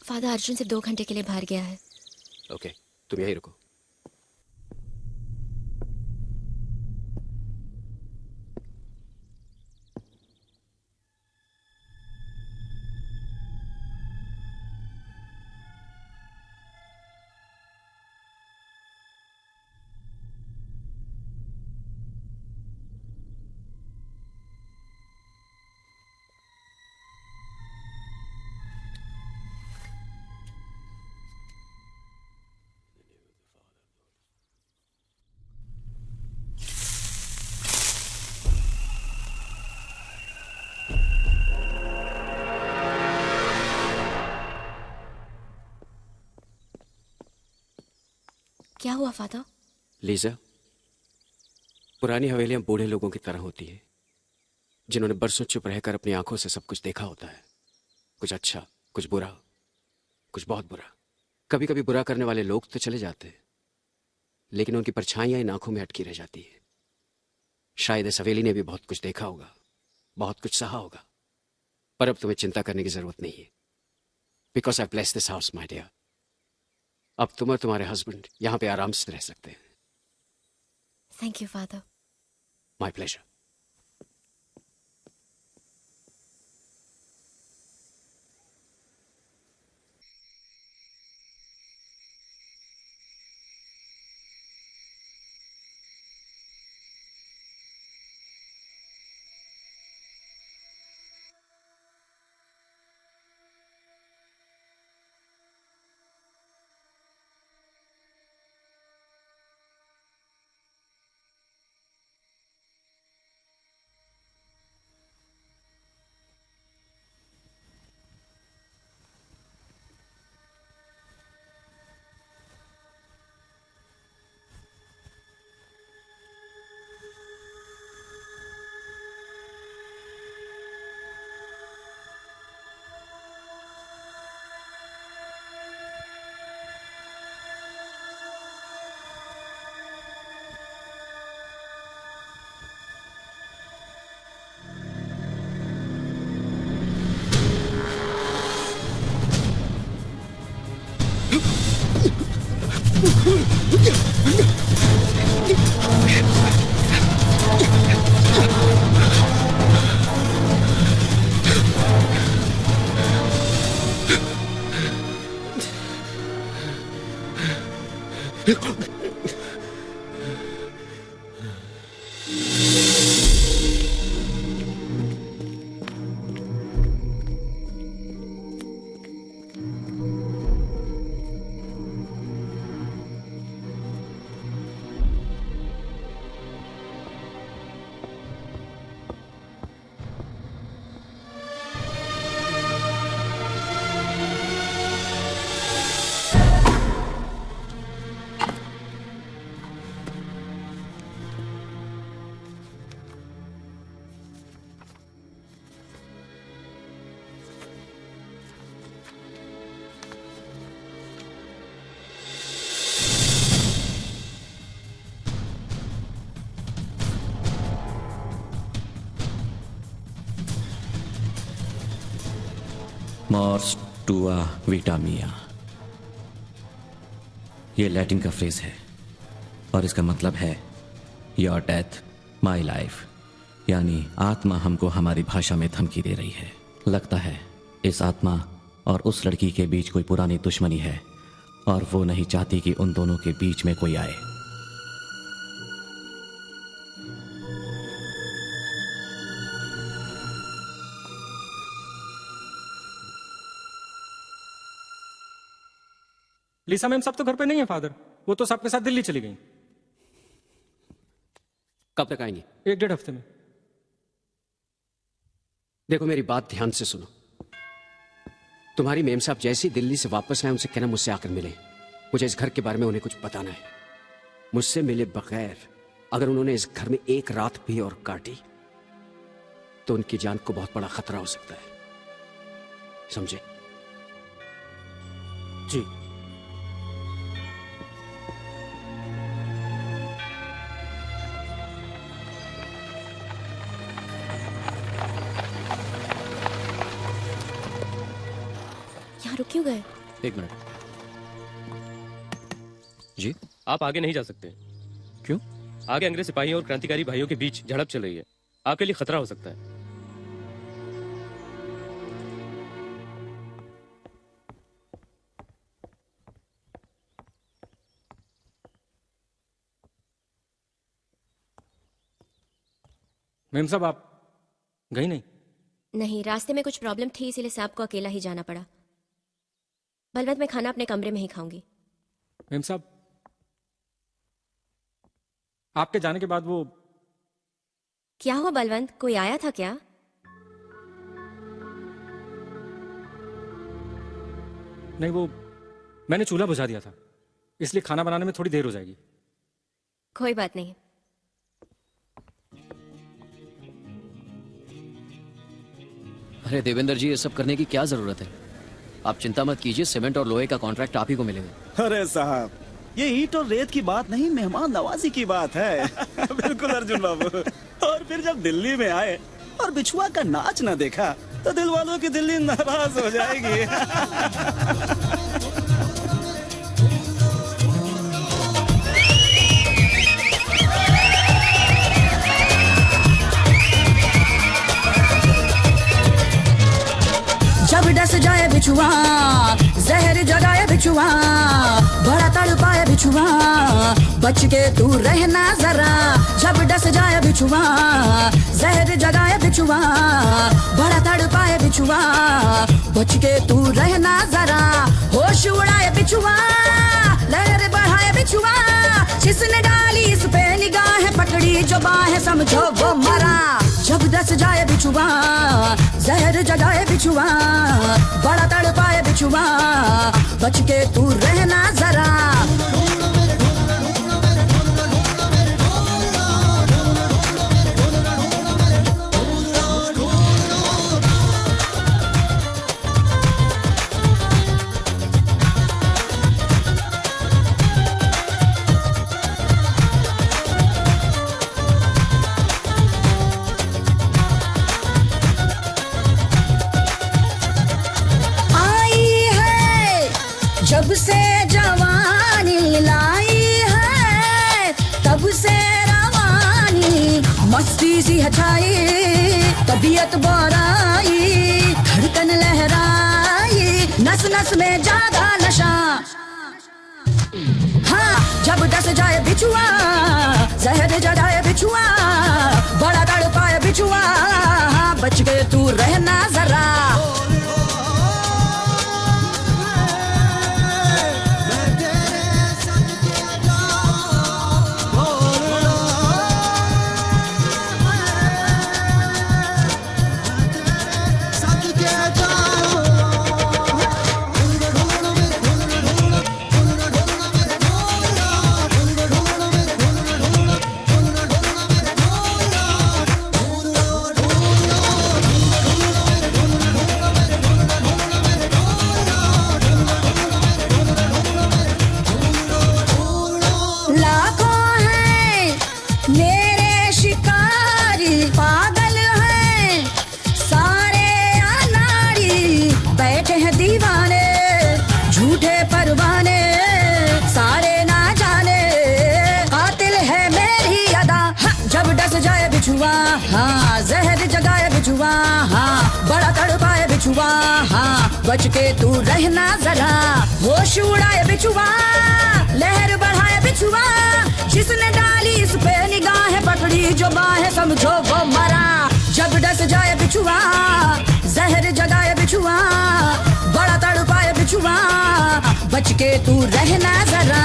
Father, Arjun सिर्फ 2 घंटे के लिए बाहर गया है। Okay, तुम यहीं रुको। क्या हुआ फादर? लीजा, पुरानी हवेलियां बूढ़े लोगों की तरह होती है, जिन्होंने बरसों चुप रहकर अपनी आंखों से सब कुछ देखा होता है। कुछ अच्छा, कुछ बुरा, कुछ बहुत बुरा। कभी कभी बुरा करने वाले लोग तो चले जाते हैं, लेकिन उनकी परछाइयां इन आंखों में अटकी रह जाती है। शायद इस हवेली ने भी बहुत कुछ देखा होगा, बहुत कुछ सहा होगा, पर अब तुम्हें चिंता करने की जरूरत नहीं है, because I bless this house my dear. अब तुम और तुम्हारे हस्बैंड यहां पे आराम से रह सकते हैं। Thank you father. My pleasure. Mors tua vita mia. ये लैटिन का फ्रेज है और इसका मतलब है योर डेथ माई लाइफ, यानी आत्मा हमको हमारी भाषा में धमकी दे रही है। लगता है इस आत्मा और उस लड़की के बीच कोई पुरानी दुश्मनी है और वो नहीं चाहती कि उन दोनों के बीच में कोई आए। लिसा मैम सब तो घर पे नहीं है फादर, वो तो सबके साथ दिल्ली चली गई। कब तक आएंगी? 1-1.5 हफ्ते में। देखो मेरी बात ध्यान से सुनो। तुम्हारी मेम साहब जैसे ही दिल्ली से वापस आए उनसे कहना मुझसे आकर मिले। मुझे इस घर के बारे में उन्हें कुछ बताना है। मुझसे मिले बगैर अगर उन्होंने इस घर में एक रात भी और काटी तो उनकी जान को बहुत बड़ा खतरा हो सकता है, समझे? जी। यहाँ रुक क्यों गए? 1 मिनट। जी? आप आगे नहीं जा सकते। क्यों? आगे अंग्रेज सिपाहियों और क्रांतिकारी भाइयों के बीच झड़प चल रही है, आपके लिए खतरा हो सकता है। मैम साहब आप गई नहीं? नहीं, रास्ते में कुछ प्रॉब्लम थी इसीलिए साहब को अकेला ही जाना पड़ा। बलवंत, मैं खाना अपने कमरे में ही खाऊंगी। मैम साहब आपके जाने के बाद वो क्या हुआ बलवंत, कोई आया था क्या? नहीं, वो मैंने चूल्हा बुझा दिया था इसलिए खाना बनाने में थोड़ी देर हो जाएगी। कोई बात नहीं। अरे देवेंद्र जी, ये सब करने की क्या जरूरत है? आप चिंता मत कीजिए, सीमेंट और लोहे का कॉन्ट्रैक्ट आप ही को मिलेगा। अरे साहब, ये ईंट और रेत की बात नहीं, मेहमान नवाजी की बात है। बिल्कुल अर्जुन बाबू। और फिर जब दिल्ली में आए और बिछुआ का नाच न देखा तो दिल वालों की दिल्ली नाराज हो जाएगी। जब डस जाए बिछुआ, जहर जगाए बिछुआ, बड़ा तड़पाए बिछुआ, बच के तू रहना जरा। जब डस जाए बिछुआ, जहर जगाए बिछुआ, बड़ा तड़पाए बिछुआ, बच के तू रहना जरा। होश उड़ाए बिछुआ, लहर बढ़ाए बिछुआ, जिसने डाली इस पे निगाह पकड़ी जो बाहें समझो वो मरा। जब डस जाए बिछुआ, जहर जगाए बिछुआ, बड़ा तड़पाए बिछुआ, बच के तू रहना जरा। जब से जवानी लाई है तब से रवानी, मस्ती सी हटाई तबीयत बोराई, धड़कन लहराई, नस नस में जागा नशा। हाँ, जब डस जाए बिछुआ, जहर जगाए बिछुआ, बड़ा तड़पाए बिछुआ, बच के तू रहना जरा। हाँ बड़ा तड़पाए बिछुआ, हाँ बच के तू रहना जरा। होश उड़ाए बिछुआ, लहर बढ़ाए बिछुआ, जिसने डाली इस पे निगाह पकड़ी जो बाहें समझो वो मरा। जब डस जाए बिछुआ, जहर जगाए बिछुआ, बड़ा तड़पाए बिछुआ, बच के तू रहना जरा।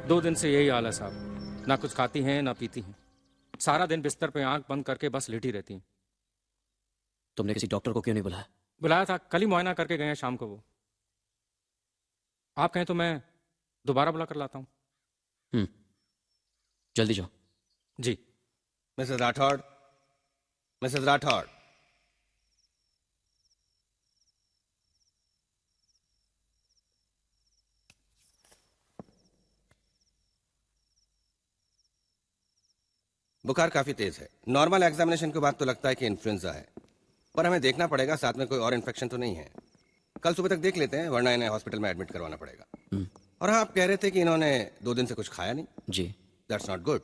दो दिन से यही हाल है साहब, ना कुछ खाती हैं ना पीती हैं, सारा दिन बिस्तर पे आंख बंद करके बस लेटी रहती हैं। तुमने किसी डॉक्टर को क्यों नहीं बुलाया? बुलाया था, कल ही मुआयना करके गए हैं शाम को वो। आप कहें तो मैं दोबारा बुला कर लाता हूँ। जल्दी जाओ। जी। Mrs Rathore, Mrs Rathore. बुखार काफी तेज है। नॉर्मल एग्जामिनेशन के बाद तो लगता है कि इन्फ्लुएंजा है, पर हमें देखना पड़ेगा साथ में कोई और इन्फेक्शन तो नहीं है। कल सुबह तक देख लेते हैं, वरना इन्हें हॉस्पिटल में एडमिट करवाना पड़ेगा। और हाँ, आप कह रहे थे कि इन्होंने 2 दिन से कुछ खाया नहीं। जी। That's not good.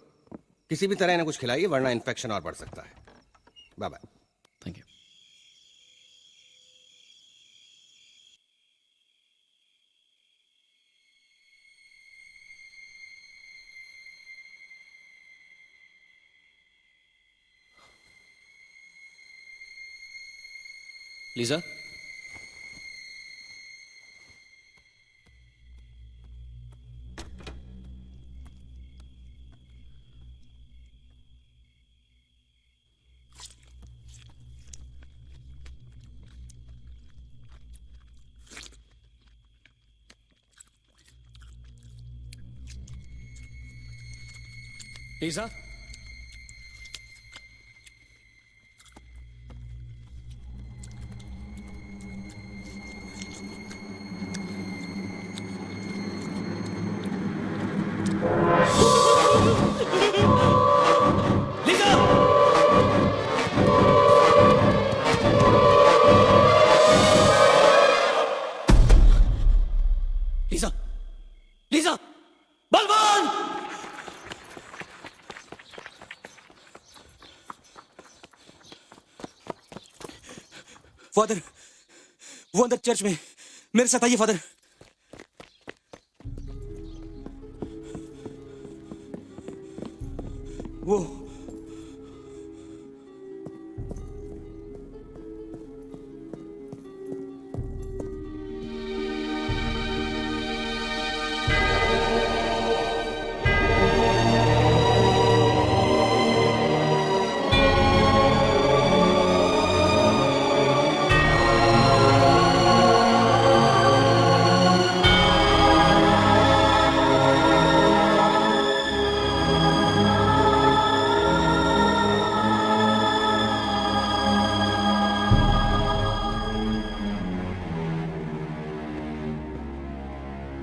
किसी भी तरह इन्हें कुछ खिलाइए, वरना इन्फेक्शन और बढ़ सकता है। Bye bye. Thank you. Lisa, Lisa, Lisa, Lisa, बलवान! फादर, वो अंदर चर्च में मेरे साथ आइए फादर। वो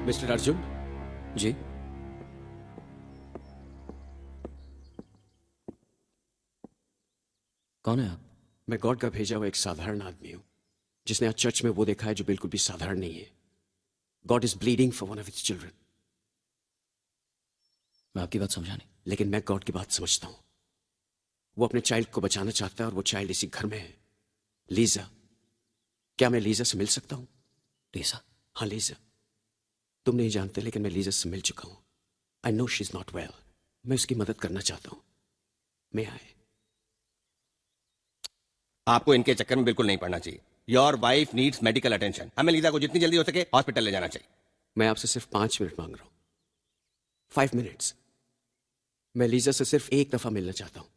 मिस्टर अर्जुन। जी। कौन है आप? मैं गॉड का भेजा हुआ एक साधारण आदमी हूं जिसने आज चर्च में वो देखा है जो बिल्कुल भी साधारण नहीं है। God is bleeding for one of its children. मैं आपकी बात समझा नहीं। लेकिन मैं गॉड की बात समझता हूं। वो अपने चाइल्ड को बचाना चाहता है और वो चाइल्ड इसी घर में है। लीजा, क्या मैं लीजा से मिल सकता हूं? लीजा? हाँ लीजा। तुम नहीं जानते लेकिन मैं लीजा से मिल चुका हूं। I know she is not well. मैं उसकी मदद करना चाहता हूं। मैं आए। आपको इनके चक्कर में बिल्कुल नहीं पड़ना चाहिए। Your wife needs medical attention. हमें लीजा को जितनी जल्दी हो सके हॉस्पिटल ले जाना चाहिए। मैं आपसे सिर्फ 5 मिनट मांग रहा हूं। 5 मिनट्स। मैं लीजा से सिर्फ एक दफा मिलना चाहता हूं।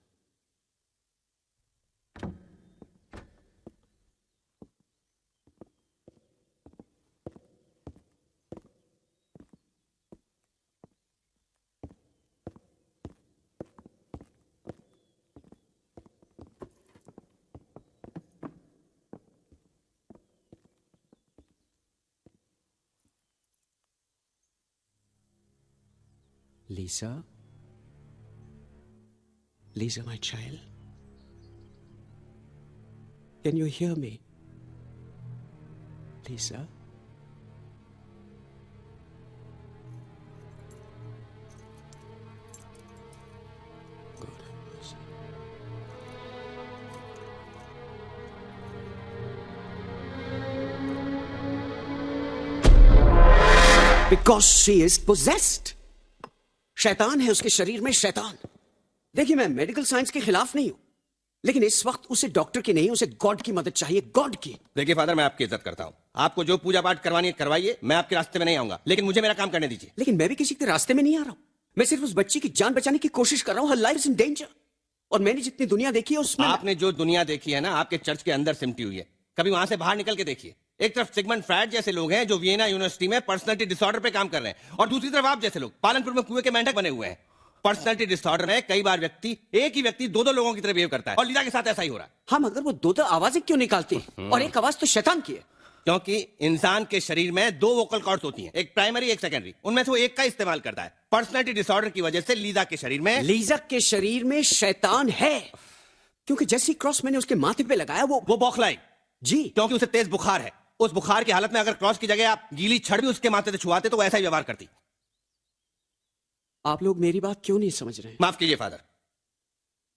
Lisa? Lisa, my child? Can you hear me? Lisa? God have mercy. Because she is possessed. शैतान है उसके शरीर में, शैतान। देखिए मैं मेडिकल साइंस के खिलाफ नहीं हूं, लेकिन इस वक्त उसे डॉक्टर की नहीं, उसे गॉड की मदद चाहिए, गॉड की। देखिए फादर, मैं आपकी इज्जत करता हूं। आपको जो पूजा पाठ करवानी है करवाइए, मैं आपके रास्ते में नहीं आऊंगा, लेकिन मुझे मेरा काम करने दीजिए। लेकिन मैं भी किसी के रास्ते में नहीं आ रहा हूं। मैं सिर्फ उस बच्ची की जान बचाने की कोशिश कर रहा हूं। हर लाइफ इज इन डेंजर। और मैंने जितनी दुनिया देखी है उसमें आपने जो दुनिया देखी है ना, आपके चर्च के अंदर सिमटी हुई है। कभी वहां से बाहर निकल के देखिए। एक तरफ सिगमंड फ्रायड जैसे लोग हैं जो वियना यूनिवर्सिटी में पर्सनालिटी डिसऑर्डर पे काम कर रहे हैं, और दूसरी तरफ आप जैसे लोग पालनपुर में कुएं के मेंढक बने हुए हैं। पर्सनालिटी डिसऑर्डर में कई बार एक ही व्यक्ति दो लोगों की तरह बिहेव करता है, और लीजा के साथ ऐसा ही हो रहा है। हाँ, मगर वो दो आवाजें क्यों निकालती है? और एक आवाज तो शैतान की है। क्योंकि इंसान के शरीर में 2 वोकल कॉर्ड्स होती हैं, एक प्राइमरी एक सेकेंडरी। उनमें से वो एक का इस्तेमाल करता है। पर्सनालिटी डिसऑर्डर की वजह से लीजा के शरीर में शैतान है। क्योंकि जैसी क्रॉस मैंने उसके माथे पे लगाया वो बौखलाई। जी, क्योंकि उसे तेज बुखार है। उस बुखार की हालत में अगर क्रॉस की जगह आप गीली छड़ भी उसके माथे से छुआते तो वो ऐसा ही व्यवहार करती। आप लोग मेरी बात क्यों नहीं समझ रहे हैं? माफ कीजिए फादर।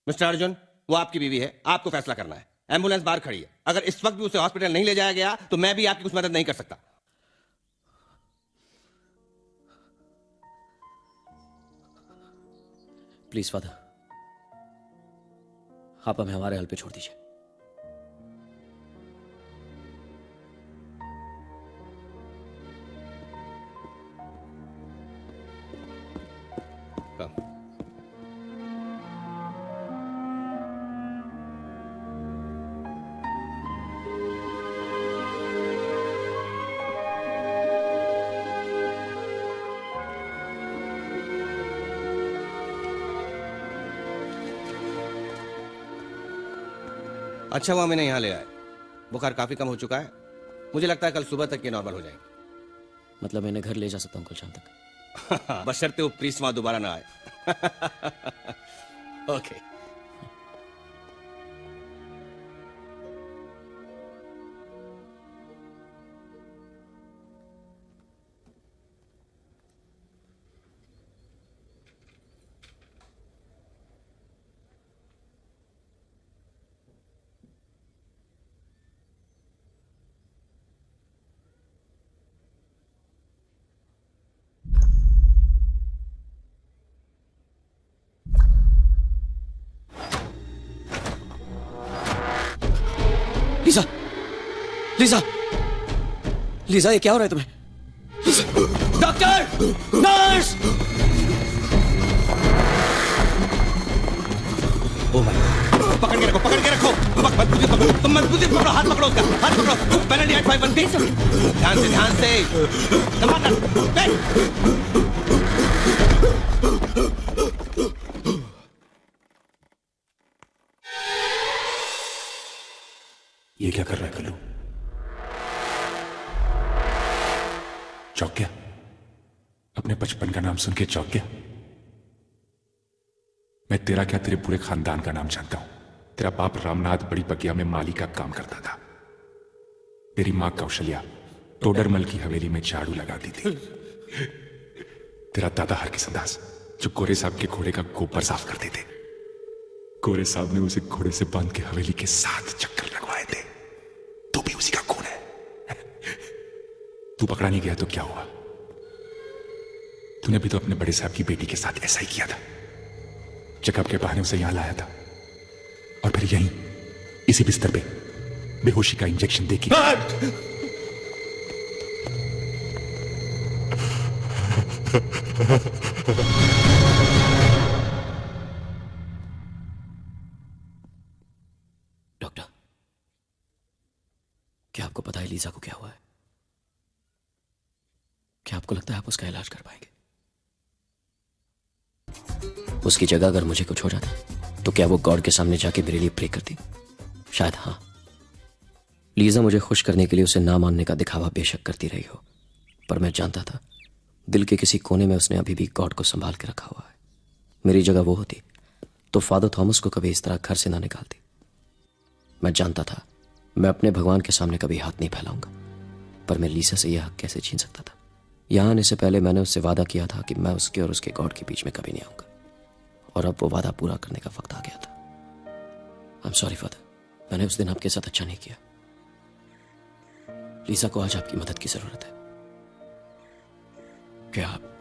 मिस्टर अर्जुन, वो आपकी बीवी है, आपको फैसला करना है। एम्बुलेंस बाहर खड़ी है। अगर इस वक्त भी उसे हॉस्पिटल नहीं ले जाया गया तो मैं भी आपकी कुछ मदद नहीं कर सकता। प्लीज फादर, आप हमें हमारे हल पे छोड़ दीजिए। अच्छा हुआ मैंने यहाँ ले आया। बुखार काफी कम हो चुका है। मुझे लगता है कल सुबह तक ये नॉर्मल हो जाएंगे। मतलब मैं इन्हें घर ले जा सकता हूँ कल शाम तक? बशर्ते वो प्रीस्ट वहां दोबारा ना आए। ओके। लीजा, लीजा, ये क्या हो रहा है तुम्हें? Doctor, nurse! Oh my God, पकड़ के रखो, पकड़ के रखो, मजबूती पकड़ो, तुम मजबूती पकड़ो, हाथ पकड़ो उसका, हाथ पकड़ो, पहले नहीं 513, ध्यान से, ये क्या कर रहा है कल्लू? चौंक गया? अपने बचपन का नाम सुन के चौंक गया? मैं तेरा क्या, तेरे पूरे खानदान का नाम जानता हूं। तेरा बाप रामनाथ बड़ी बगिया में माली का काम करता था। तेरी मां कौशल्या टोडरमल की हवेली में झाड़ू लगाती थी। तेरा दादा हरकिसंदास जो गोरे साहब के घोड़े का गोबर साफ करते थे, गोरे साहब ने उसे घोड़े से बांध के हवेली के 7 चक्कर लगवाए थे। तू भी उसी का खून है। तू पकड़ा नहीं गया तो क्या हुआ? तूने भी तो अपने बड़े साहब की बेटी के साथ ऐसा ही किया था। चेकअप के बहाने उसे यहां लाया था और फिर यहीं इसी बिस्तर पे बेहोशी का इंजेक्शन देके डॉक्टर, क्या आपको पता है लीजा को क्या हुआ है? क्या आपको लगता है आप उसका इलाज कर पाएंगे? उसकी जगह अगर मुझे कुछ हो जाता तो क्या वो गॉड के सामने जाके मेरे लिए प्रे करती? शायद हाँ। लीजा मुझे खुश करने के लिए उसे ना मानने का दिखावा बेशक करती रही हो, पर मैं जानता था दिल के किसी कोने में उसने अभी भी गॉड को संभाल के रखा हुआ है। मेरी जगह वो होती तो फादर थॉमस को कभी इस तरह घर से ना निकालती। मैं जानता था मैं अपने भगवान के सामने कभी हाथ नहीं फैलाऊंगा, पर मैं लीजा से यह हक कैसे छीन सकता था? यहां आने से पहले मैंने उससे वादा किया था कि मैं उसके और उसके गॉड के बीच में कभी नहीं आऊंगा, और अब वो वादा पूरा करने का वक्त आ गया था। आई एम सॉरी फादर, मैंने उस दिन आपके साथ अच्छा नहीं किया। लीजा को आज आपकी मदद की जरूरत है। क्या आप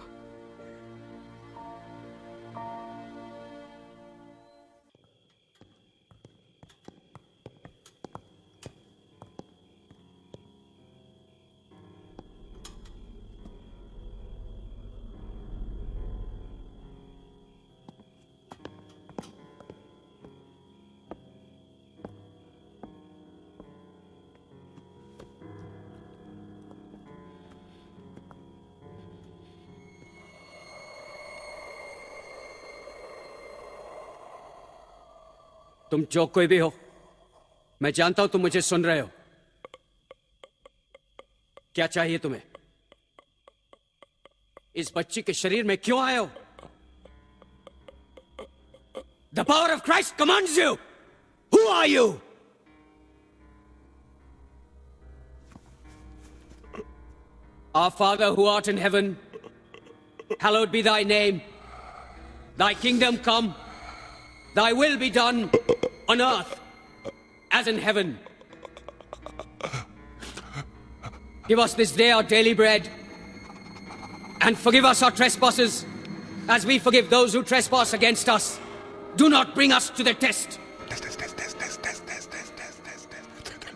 तुम जो कोई भी हो, मैं जानता हूं तुम मुझे सुन रहे हो। क्या चाहिए तुम्हें? इस बच्ची के शरीर में क्यों आए हो? The power of Christ commands you. Who are you? Our Father who art in heaven, hallowed be thy name. Thy kingdom come, thy will be done on earth as in heaven. Give us this day our daily bread, and forgive us our trespasses as we forgive those who trespass against us. Do not bring us to the test,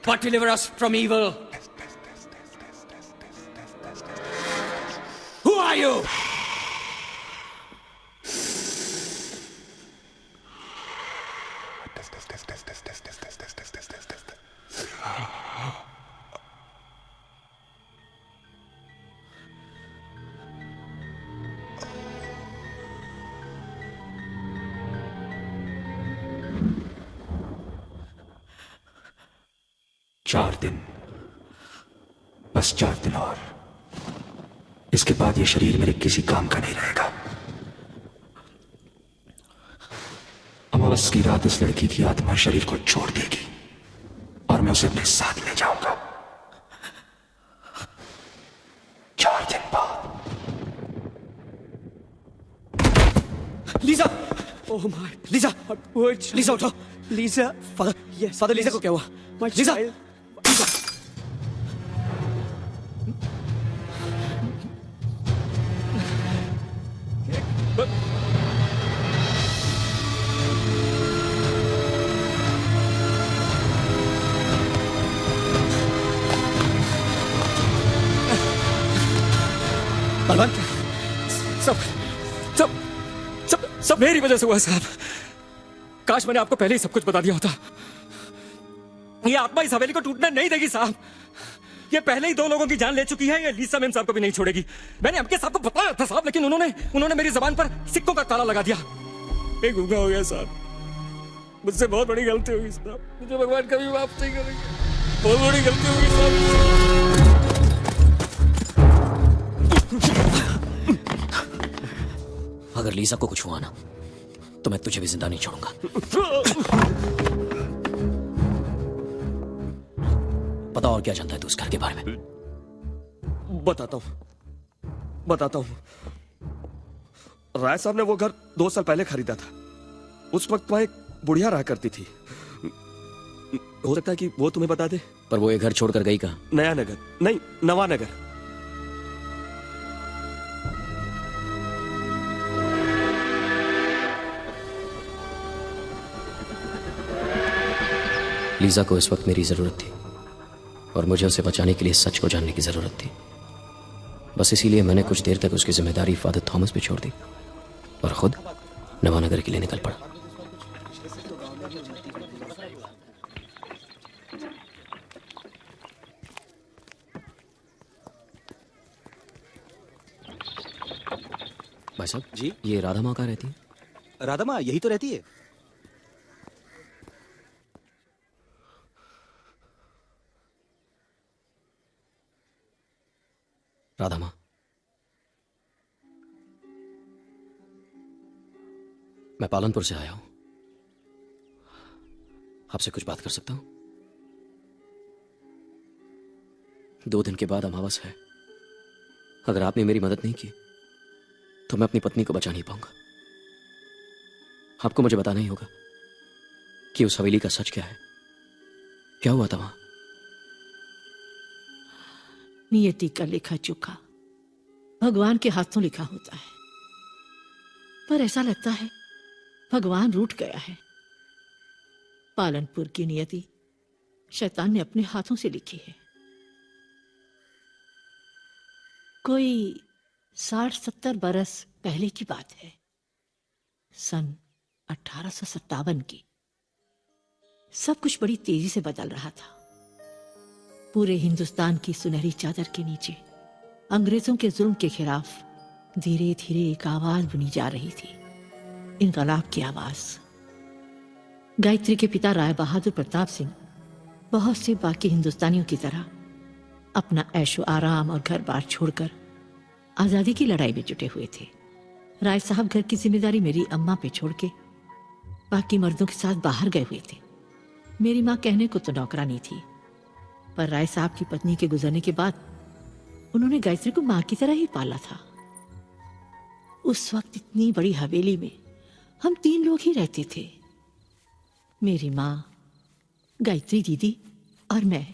but deliver us from evil. Who are you? चार दिन, बस 4 दिन और इसके बाद ये शरीर मेरे किसी काम का नहीं रहेगा। अमावस की रात इस लड़की की आत्मा शरीर को छोड़ देगी और मैं उसे अपने साथ ले जाऊंगा। 4 दिन बाद। Lisa! Oh my! Lisa! Lisa उठो! लीजा! फादर लीजा को क्या हुआ? लीजा! भगवान, सब सब सब सब मेरी वजह से हुआ साहब। काश मैंने आपको पहले ही सब कुछ बता दिया होता। ये आत्मा इस हवेली को टूटने नहीं देगी साहब। ये पहले ही 2 लोगों की जान ले चुकी है, ये लीसा मैम साहब को भी नहीं छोड़ेगी। मैंने एमके साहब को बताया था साहब, लेकिन उन्होंने मेरी जबान पर सिक्कों का ताला लगा दिया। एक गूंगा हो गया साहब। मुझसे बहुत बड़ी गलती होगी साहब। मुझे भगवान कभी माफ नहीं करेंगे। बहुत बड़ी गलती होगी साहब। अगर लीसा को कुछ हुआ ना तो मैं तुझे भी जिंदा नहीं छोड़ूंगा। पता और क्या जानता है तू उस घर के बारे में? बताता हूँ। राय साहब ने वो घर 2 साल पहले खरीदा था। उस वक्त वहां एक बुढ़िया रहा करती थी। हो सकता है कि वो तुम्हें बता दे। पर वो ये घर छोड़कर गई कहाँ? नया नगर नहीं, नवा नगर। लीजा को इस वक्त मेरी जरूरत थी और मुझे उसे बचाने के लिए सच को जानने की जरूरत थी। बस इसीलिए मैंने कुछ देर तक उसकी जिम्मेदारी फादर थॉमस पे छोड़ दी और खुद नवानगर के लिए निकल पड़ा। भाई साहब जी, ये राधा माँ कहाँ रहती है? राधा माँ यही तो रहती है। राधा माँ, मैं पालनपुर से आया हूं। आपसे कुछ बात कर सकता हूं? 2 दिन के बाद अमावस है। अगर आपने मेरी मदद नहीं की तो मैं अपनी पत्नी को बचा नहीं पाऊंगा। आपको मुझे बताना ही होगा कि उस हवेली का सच क्या है। क्या हुआ था वहां? नियति का लिखा चुका भगवान के हाथों लिखा होता है, पर ऐसा लगता है भगवान रूठ गया है। पालनपुर की नियति शैतान ने अपने हाथों से लिखी है। कोई 60-70 बरस पहले की बात है, सन 1857 की। सब कुछ बड़ी तेजी से बदल रहा था। पूरे हिंदुस्तान की सुनहरी चादर के नीचे अंग्रेजों के जुल्म के खिलाफ धीरे धीरे एक आवाज बुनी जा रही थी, इनकलाब की आवाज। गायत्री के पिता राय बहादुर प्रताप सिंह बहुत से बाकी हिंदुस्तानियों की तरह अपना ऐशो आराम और घर बार छोड़कर आजादी की लड़ाई में जुटे हुए थे। राय साहब घर की जिम्मेदारी मेरी अम्मा पे छोड़ के बाकी मर्दों के साथ बाहर गए हुए थे। मेरी माँ कहने को तो नौकरानी थी, पर राय साहब की पत्नी के गुजरने के बाद उन्होंने गायत्री को मां की तरह ही पाला था। उस वक्त इतनी बड़ी हवेली में हम 3 लोग ही रहते थे, मेरी माँ, गायत्री दीदी और मैं।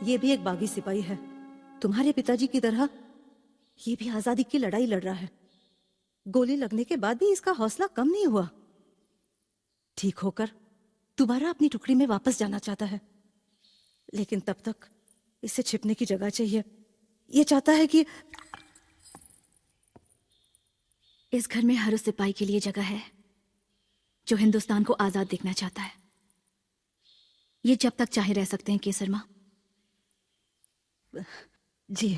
ये भी एक बागी सिपाही है, तुम्हारे पिताजी की तरह ये भी आजादी की लड़ाई लड़ रहा है। गोली लगने के बाद भी इसका हौसला कम नहीं हुआ। ठीक होकर दोबारा अपनी टुकड़ी में वापस जाना चाहता है, लेकिन तब तक इसे छिपने की जगह चाहिए। ये चाहता है कि इस घर में हर उस सिपाही के लिए जगह है जो हिंदुस्तान को आजाद देखना चाहता है। ये जब तक चाहे रह सकते हैं केसर माँ। जी।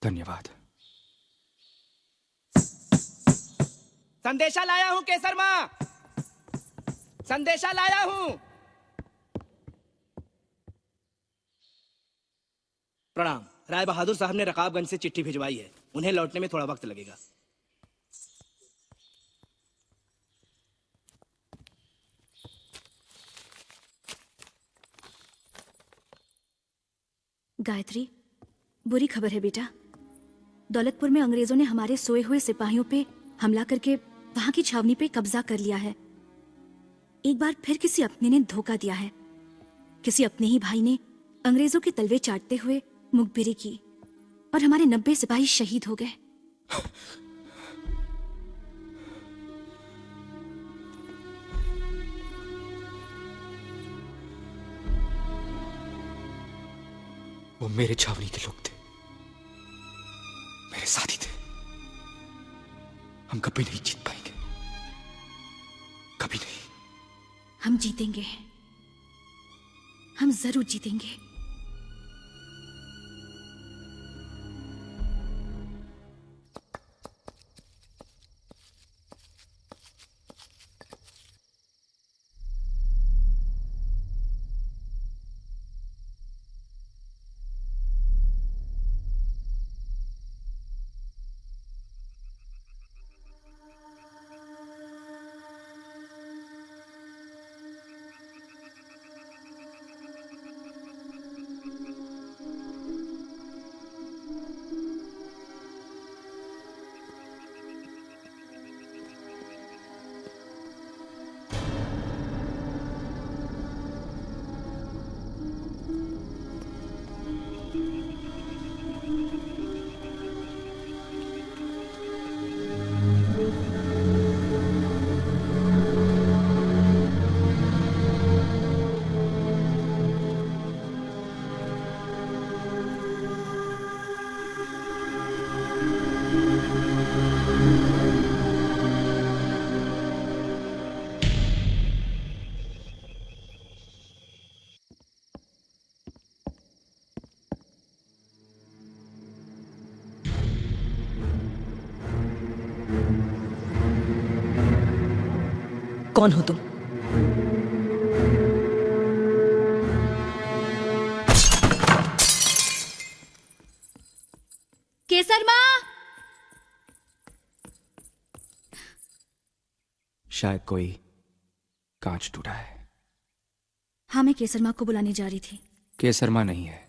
धन्यवाद। संदेशा लाया हूं केसर माँ, संदेशा लाया हूं। प्रणाम। राय बहादुर साहब ने रकाबगंज से चिट्ठी भिजवाई है, उन्हें लौटने में थोड़ा वक्त लगेगा। गायत्री, बुरी खबर है बेटा। दौलतपुर में अंग्रेजों ने हमारे सोए हुए सिपाहियों पे हमला करके वहां की छावनी पे कब्जा कर लिया है। एक बार फिर किसी अपने ने धोखा दिया है। किसी अपने ही भाई ने अंग्रेजों के तलवे चाटते हुए मुखबिरी की और हमारे 90 सिपाही शहीद हो गए। वो मेरे छावनी के लोग थे, मेरे साथी थे। हम कभी नहीं जीत पाएंगे, कभी नहीं। हम जीतेंगे, हम जरूर जीतेंगे। कौन हो तुम? केसर माँ। शायद कोई कांच टूटा है। हाँ, मैं केसर माँ को बुलाने जा रही थी। केसर माँ नहीं है,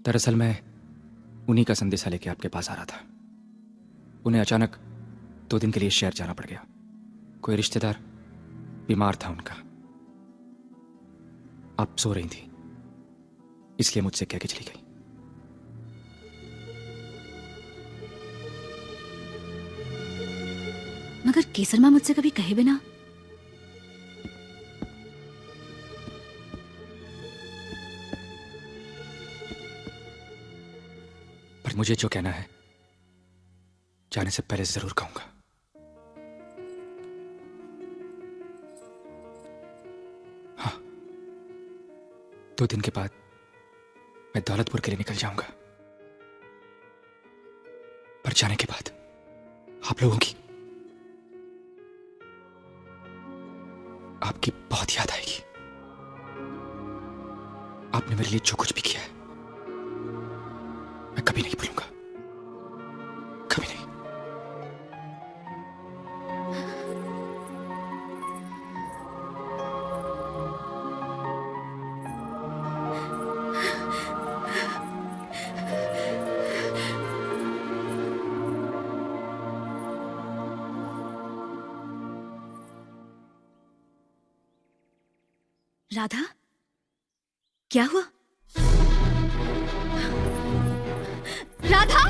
दरअसल मैं उन्हीं का संदेशा लेके आपके पास आ रहा था। उन्हें अचानक 2 दिन के लिए शहर जाना पड़ गया। कोई रिश्तेदार बीमार था उनका। आप सो रही थी, इसलिए मुझसे कह के चली गई। मगर केसर माँ मुझसे कभी कहे बिना पर मुझे जो कहना है जाने से पहले जरूर कहूंगा। हाँ, 2 दिन के बाद मैं दौलतपुर के लिए निकल जाऊंगा। पर जाने के बाद आप लोगों की, आपकी बहुत याद आएगी। आपने मेरे लिए जो कुछ भी किया है मैं कभी नहीं भूलूंगा, कभी नहीं। राधा, क्या हुआ? राधा!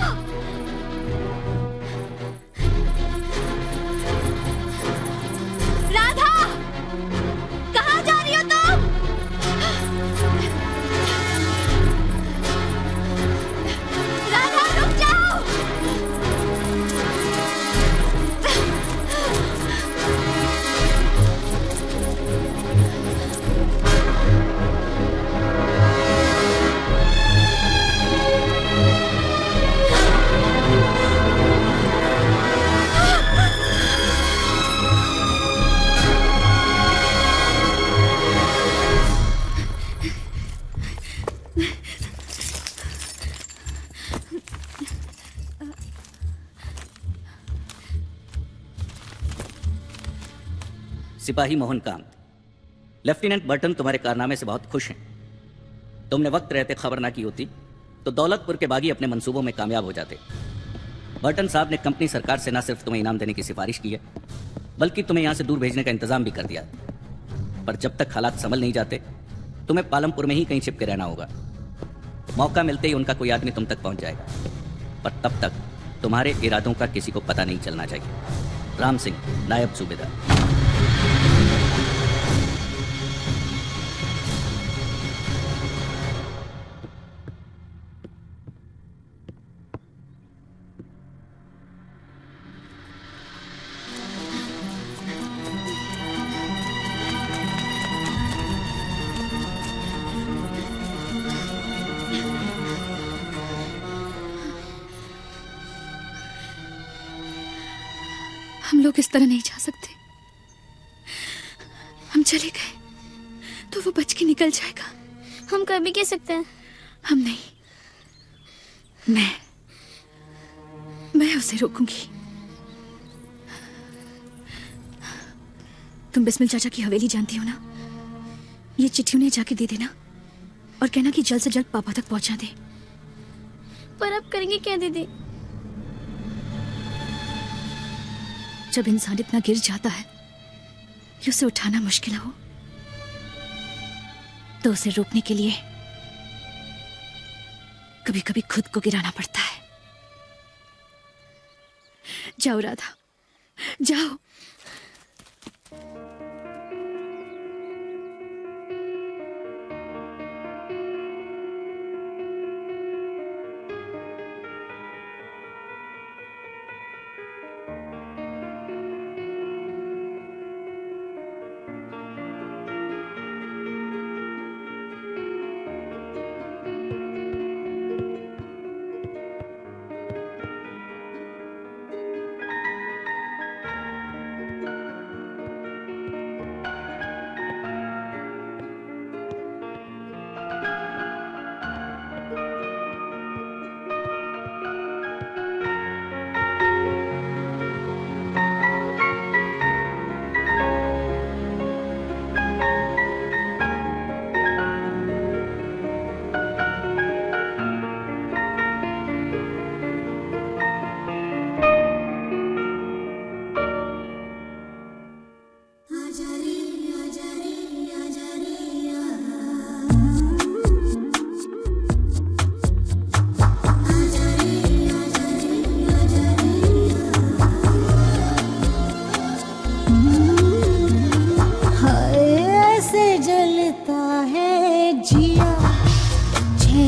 राधा! कहाँ जा रही हो तुम? राधा, रुक जाओ! सिपाही मोहन काम, लेफ्टिनेंट बर्टन तुम्हारे कारनामे से बहुत खुश हैं। तुमने वक्त रहते खबर ना की होती तो दौलतपुर के बागी अपने मंसूबों में कामयाब हो जाते। बर्टन साहब ने कंपनी सरकार से न सिर्फ तुम्हें इनाम देने की सिफारिश की है, बल्कि तुम्हें यहां से दूर भेजने का इंतजाम भी कर दिया। पर जब तक हालात संभल नहीं जाते तुम्हें पालमपुर में ही कहीं छिप के रहना होगा। मौका मिलते ही उनका कोई आदमी तुम तक पहुंच जाएगा, पर तब तक तुम्हारे इरादों का किसी को पता नहीं चलना चाहिए। राम सिंह, नायब सूबेदार। हम लोग इस तरह नहीं जा सकते। हम चले गए तो वो बच के निकल जाएगा। हम कर भी कह सकते हैं। हम नहीं, मैं उसे रोकूंगी। तुम बिस्मिल चाचा की हवेली जानती हो ना? ये चिट्ठी उन्हें जाके दे देना और कहना कि जल्द से जल्द पापा तक पहुंचा दे। पर अब करेंगे क्या दीदी? जब इंसान इतना गिर जाता है कि उसे उठाना मुश्किल हो, तो उसे रोकने के लिए कभी कभी खुद को गिराना पड़ता है। जाओ राधा, जाओ।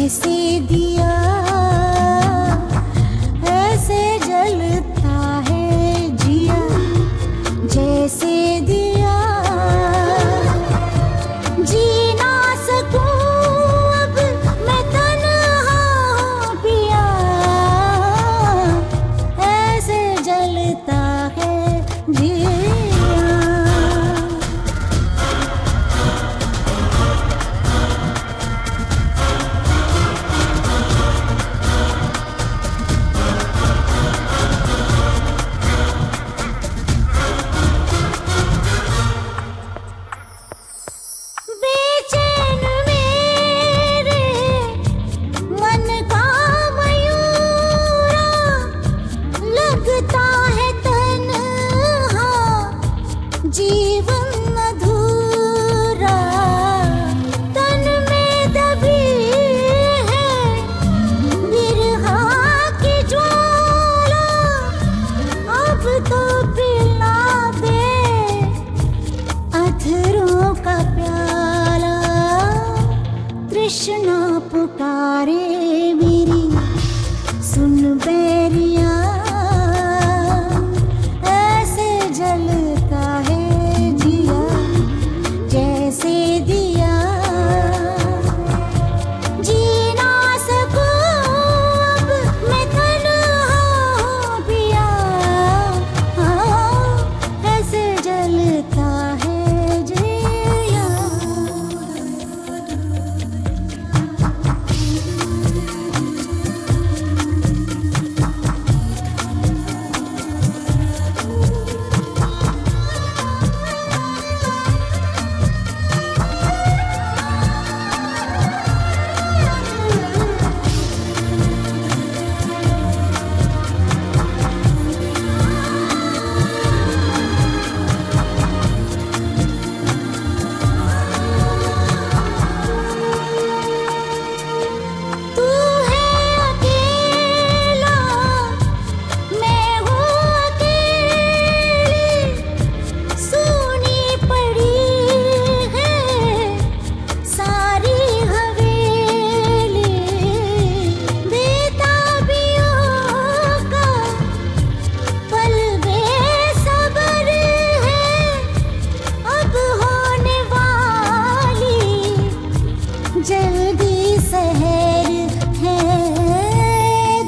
जैसे दिया ऐसे जलता है जिया, जैसे दिया जी ना सकूं अब मैं तन्हा पिया, ऐसे जलता है जिया। बेचैन मेरे मन का मयूरा, लगता है तन्हा जीवन अधूरा, तन में दबी है विरहा की ज्वाला, अब तो पिला दे अधरों का प्याला, तृष्णा पुकारे मेरी सुन बैरिया, ऐसे जलता है जिया, जैसे दिया जी ना सकूं अब मैं तन्हा पिया, ऐसे जलता है जिया। तू है अकेला मैं हूँ अकेली, सुनी पड़ी है सारी हवेली, बेताबियों का पल बेसब्र है, अब होने वाली जल्दी सहर है,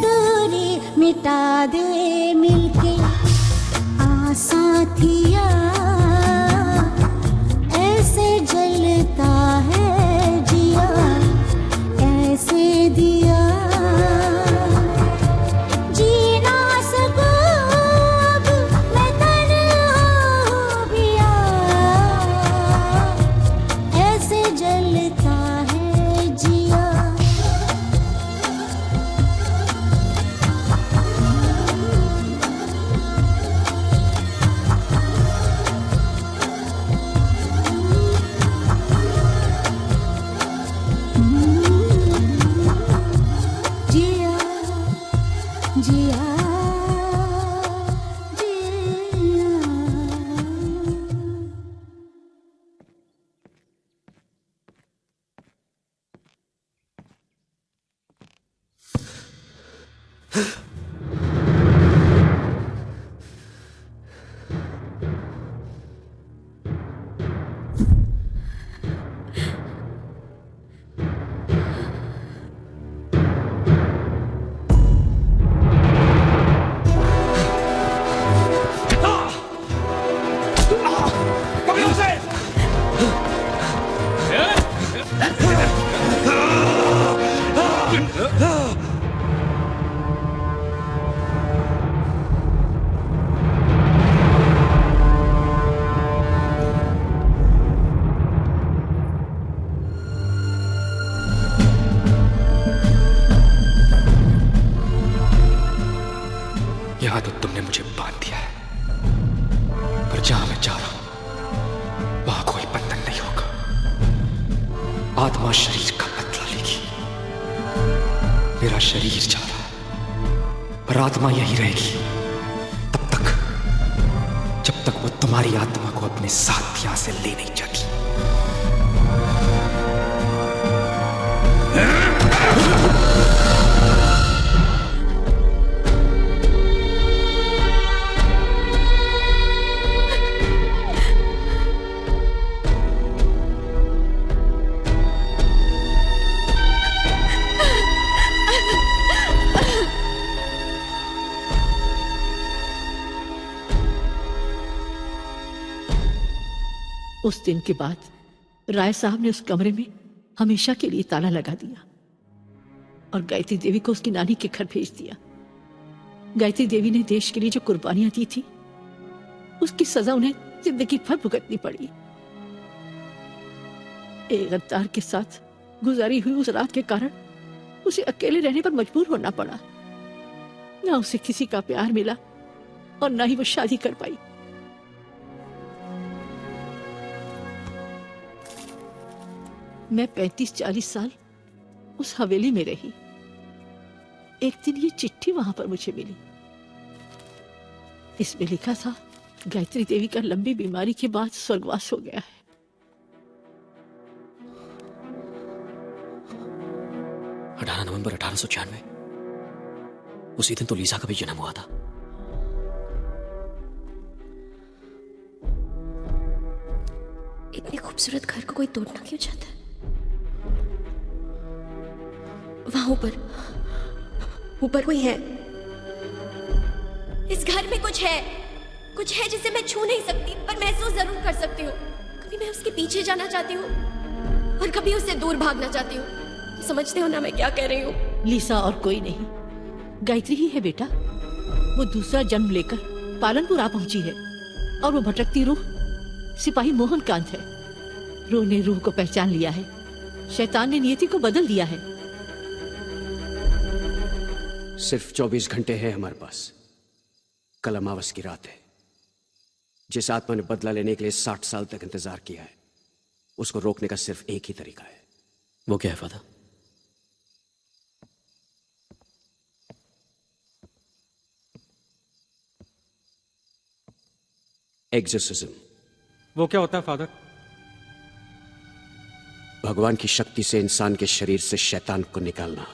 दूरी मिटा दे मिलके आ साथिया, ऐसे जलता है जिया, ऐसे दिया जी ना सकूं अब मैं तन्हा पिया, ऐसे जलता है जिया। जिया जिया जिया। यहाँ तो तुमने मुझे बांध दिया है, पर जहां मैं जा रहा हूं वहां कोई बंधन नहीं होगा। आत्मा शरीर का बदला लेगी। मेरा शरीर जा रहा है पर आत्मा यही रहेगी तब तक जब तक वो तुम्हारी आत्मा को अपने साथ यहां से ले नहीं जाती। उस दिन के बाद राय साहब ने उस कमरे में हमेशा के लिए ताला लगा दिया और गायत्री देवी को उसकी नानी के घर भेज दिया। गायत्री देवी ने देश के लिए जो कुर्बानियां दी थी उसकी सजा उन्हें जिंदगी भर भुगतनी पड़ी। एक गद्दार के साथ गुजारी हुई उस रात के कारण उसे अकेले रहने पर मजबूर होना पड़ा। ना उसे किसी का प्यार मिला और ना ही वो शादी कर पाई। मैं 35-40 साल उस हवेली में रही। एक दिन ये चिट्ठी वहां पर मुझे मिली। इसमें लिखा था, गायत्री देवी का लंबी बीमारी के बाद स्वर्गवास हो गया है। 18 नवंबर 1896, उसी दिन तो लीजा का भी जन्म हुआ था। इतने खूबसूरत घर को कोई तोड़ना क्यों चाहता है? वहां ऊपर कोई है। इस घर में कुछ है जिसे मैं छू नहीं सकती, पर महसूस जरूर कर सकती हूँ। कभी मैं उसके पीछे जाना चाहती हूँ और कभी उससे दूर भागना चाहती हूँ। समझते हो ना मैं क्या कह रही हूँ? लीसा और कोई नहीं, गायत्री ही है बेटा। वो दूसरा जन्म लेकर पालनपुर आ पहुंची है और वो भटकती रूह सिपाही मोहन कांत है। रूह ने रूह को पहचान लिया है। शैतान ने नियति को बदल दिया है। सिर्फ 24 घंटे हैं हमारे पास। कल अमावस की रात है। जिस आत्मा ने बदला लेने के लिए 60 साल तक इंतजार किया है, उसको रोकने का सिर्फ एक ही तरीका है। वो क्या है फादर? एग्जोर्सिज्म। वो क्या होता है फादर? भगवान की शक्ति से इंसान के शरीर से शैतान को निकालना।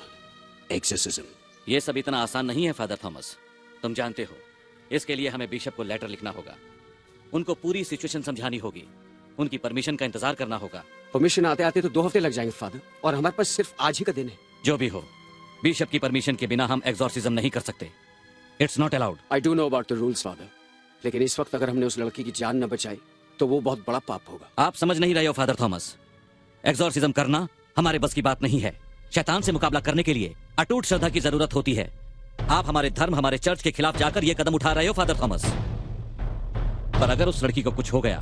एग्जोर्सिज्म। यह सब इतना आसान नहीं है फादर थॉमस, तुम जानते हो। इसके लिए हमें बिशप को लेटर लिखना होगा, उनको पूरी सिचुएशन समझानी होगी, उनकी परमिशन का इंतजार करना होगा। परमिशन आते आते तो 2 हफ्ते लग जाएंगे फादर, और हमारे पास सिर्फ आज ही का दिन है। जो भी हो, बिशप की परमिशन के बिना हम एग्जॉर्सिज्म नहीं कर सकते। It's not allowed. I do know about the rules father, लेकिन इस वक्त अगर हमने उस लड़की की जान न बचाई तो वो बहुत बड़ा पाप होगा। आप समझ नहीं रहे हो फादर थॉमस। एग्जॉर्सिज्म करना हमारे बस की बात नहीं है। शैतान से मुकाबला करने के लिए अटूट श्रद्धा की जरूरत होती है। आप हमारे धर्म, हमारे चर्च के खिलाफ जाकर यह कदम उठा रहे हो फादर थॉमस। पर अगर उस लड़की को कुछ हो गया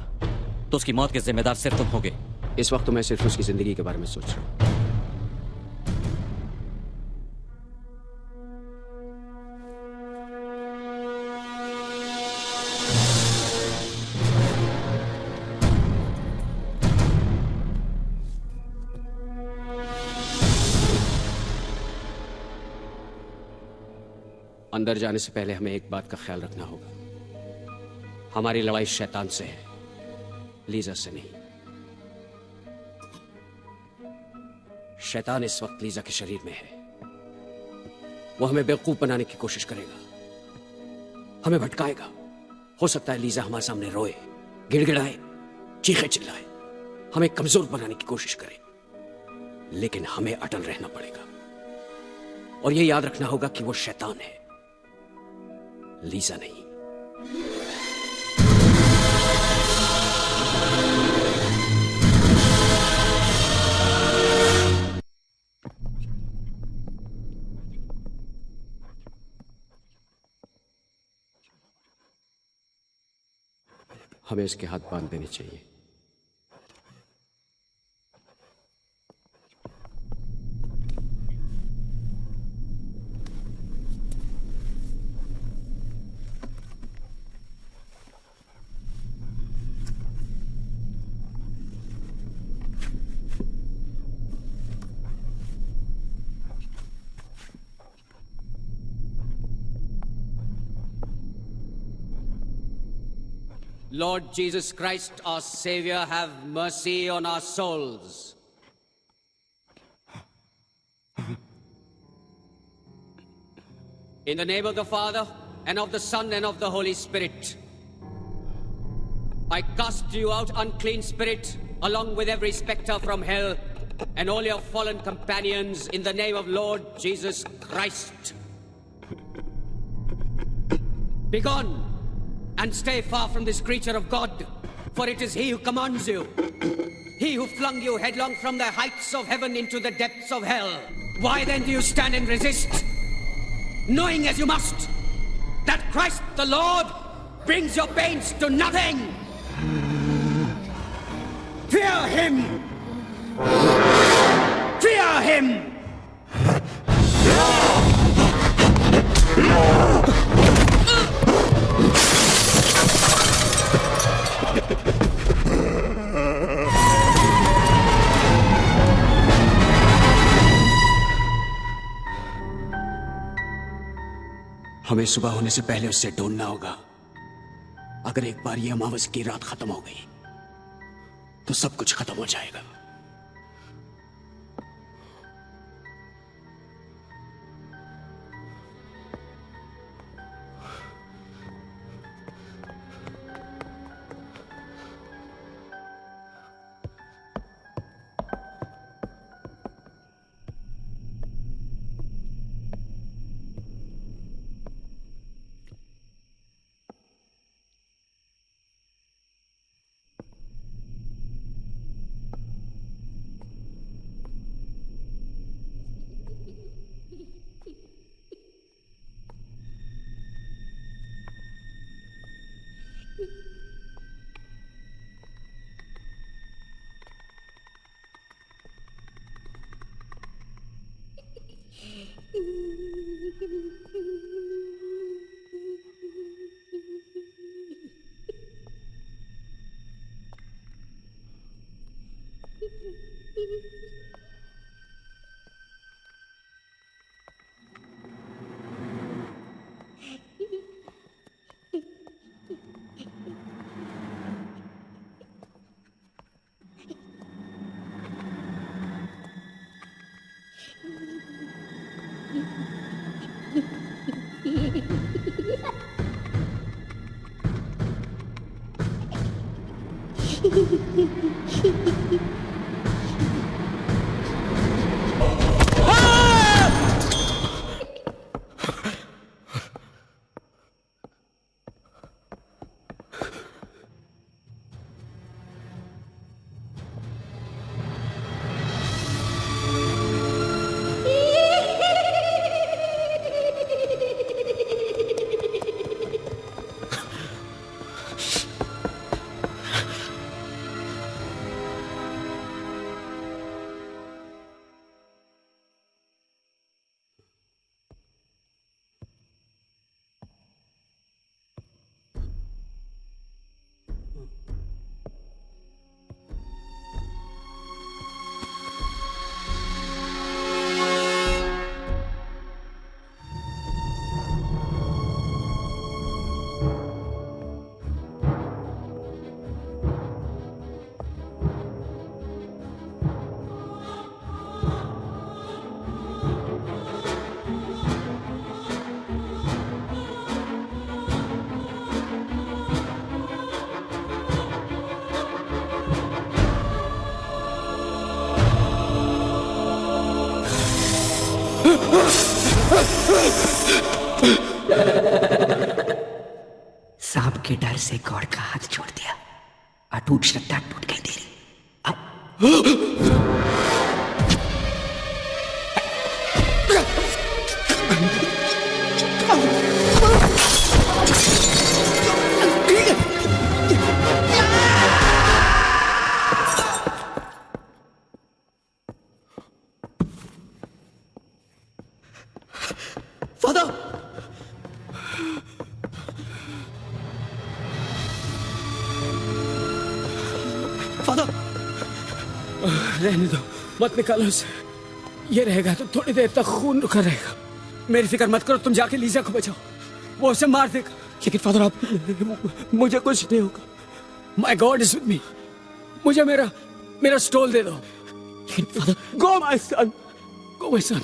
तो उसकी मौत के जिम्मेदार सिर्फ तुम होगे। इस वक्त तो मैं सिर्फ उसकी जिंदगी के बारे में सोच रहा हूं। अंदर जाने से पहले हमें एक बात का ख्याल रखना होगा। हमारी लड़ाई शैतान से है, लीजा से नहीं। शैतान इस वक्त लीजा के शरीर में है। वो हमें बेवकूफ बनाने की कोशिश करेगा, हमें भटकाएगा। हो सकता है लीजा हमारे सामने रोए, गिड़गिड़ाए, चीखे चिल्लाए, हमें कमजोर बनाने की कोशिश करे, लेकिन हमें अटल रहना पड़ेगा। और यह याद रखना होगा कि वो शैतान है, लीजा नहीं। हमें इसके हाथ बांध देने चाहिए। Lord Jesus Christ, our Savior, have mercy on our souls. In the name of the Father, and of the Son, and of the Holy Spirit, I cast you out, unclean spirit, along with every spectre from hell, and all your fallen companions, in the name of Lord Jesus Christ. Begone! And stay far from this creature of God. for it is he who commands you. He who flung you headlong from the heights of heaven into the depths of hell. Why then do you stand and resist? Knowing as you must that Christ the Lord brings your pains to nothing. Fear him! Fear him! हमें सुबह होने से पहले उससे ढूंढना होगा। अगर एक बार ये अमावस्या की रात खत्म हो गई तो सब कुछ खत्म हो जाएगा। सांप के डर से गौड़ का हाथ छोड़ दिया। अटूट श्रद्धा टूट गई तेरी। रहने दो, मत निकालो उसे। ये रहेगा तो थोड़ी देर तक खून रुका रहेगा। मेरी फिक्र मत करो, तुम जाके लीजा को बचाओ, वो उसे मार देगा। लेकिन फादर आप, मुझे कुछ नहीं होगा। My God is with me. मुझे मेरा स्टोल दे दो। लेकिन father, go my son, go my son.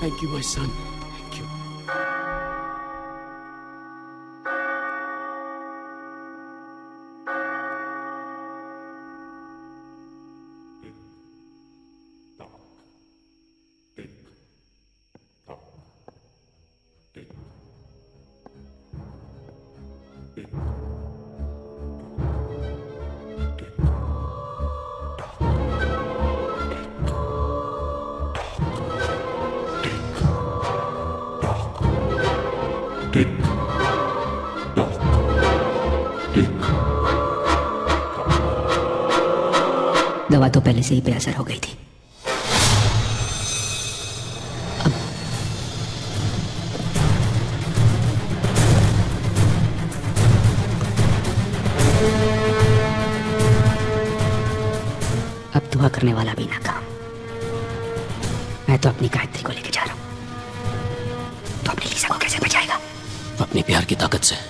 Thank you my son. दवा तो पहले से ही बेअसर हो गई थी। अब दुआ करने वाला भी नाकाम। मैं तो अपनी गायत्री को लेके जा रहा हूं। तो अपनी लीजा को कैसे बचाएगा? अपने प्यार की ताकत से।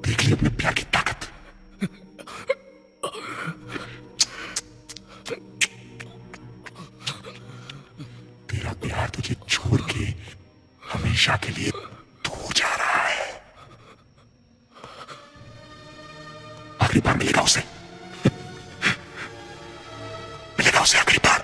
देख ली अपने प्यार की ताकत। तेरा प्यार तुझे छोड़ के हमेशा के लिए दूर जा रहा है। आखिरी बार मिलेगा उसे, मिलेगा उसे आखिरी बार।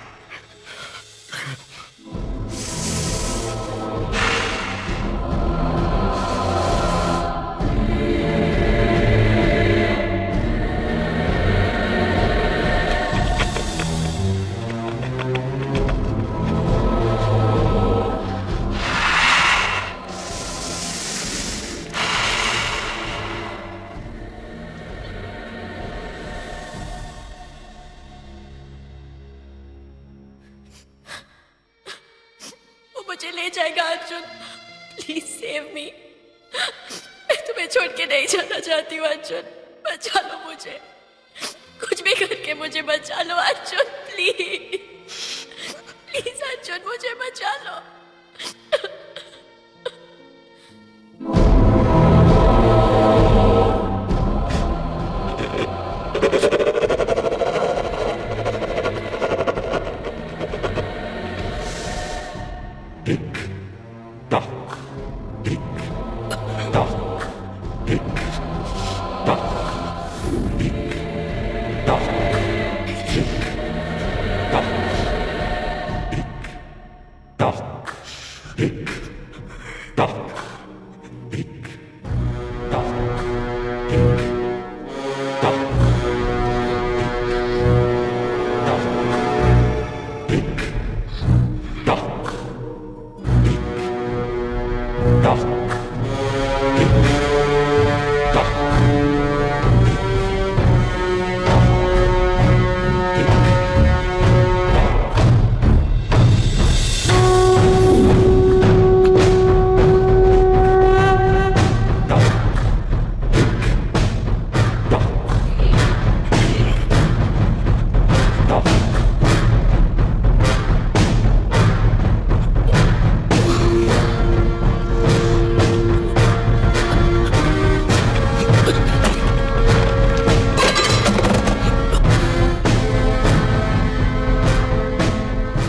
मुझे ले जाएगा अर्जुन। Please save me. मैं तुम्हें छोड़ के नहीं जाना चाहती हूँ अर्जुन। बचा लो मुझे, कुछ भी करके मुझे बचा लो अर्जुन। प्लीज प्लीज अर्जुन मुझे बचा लो।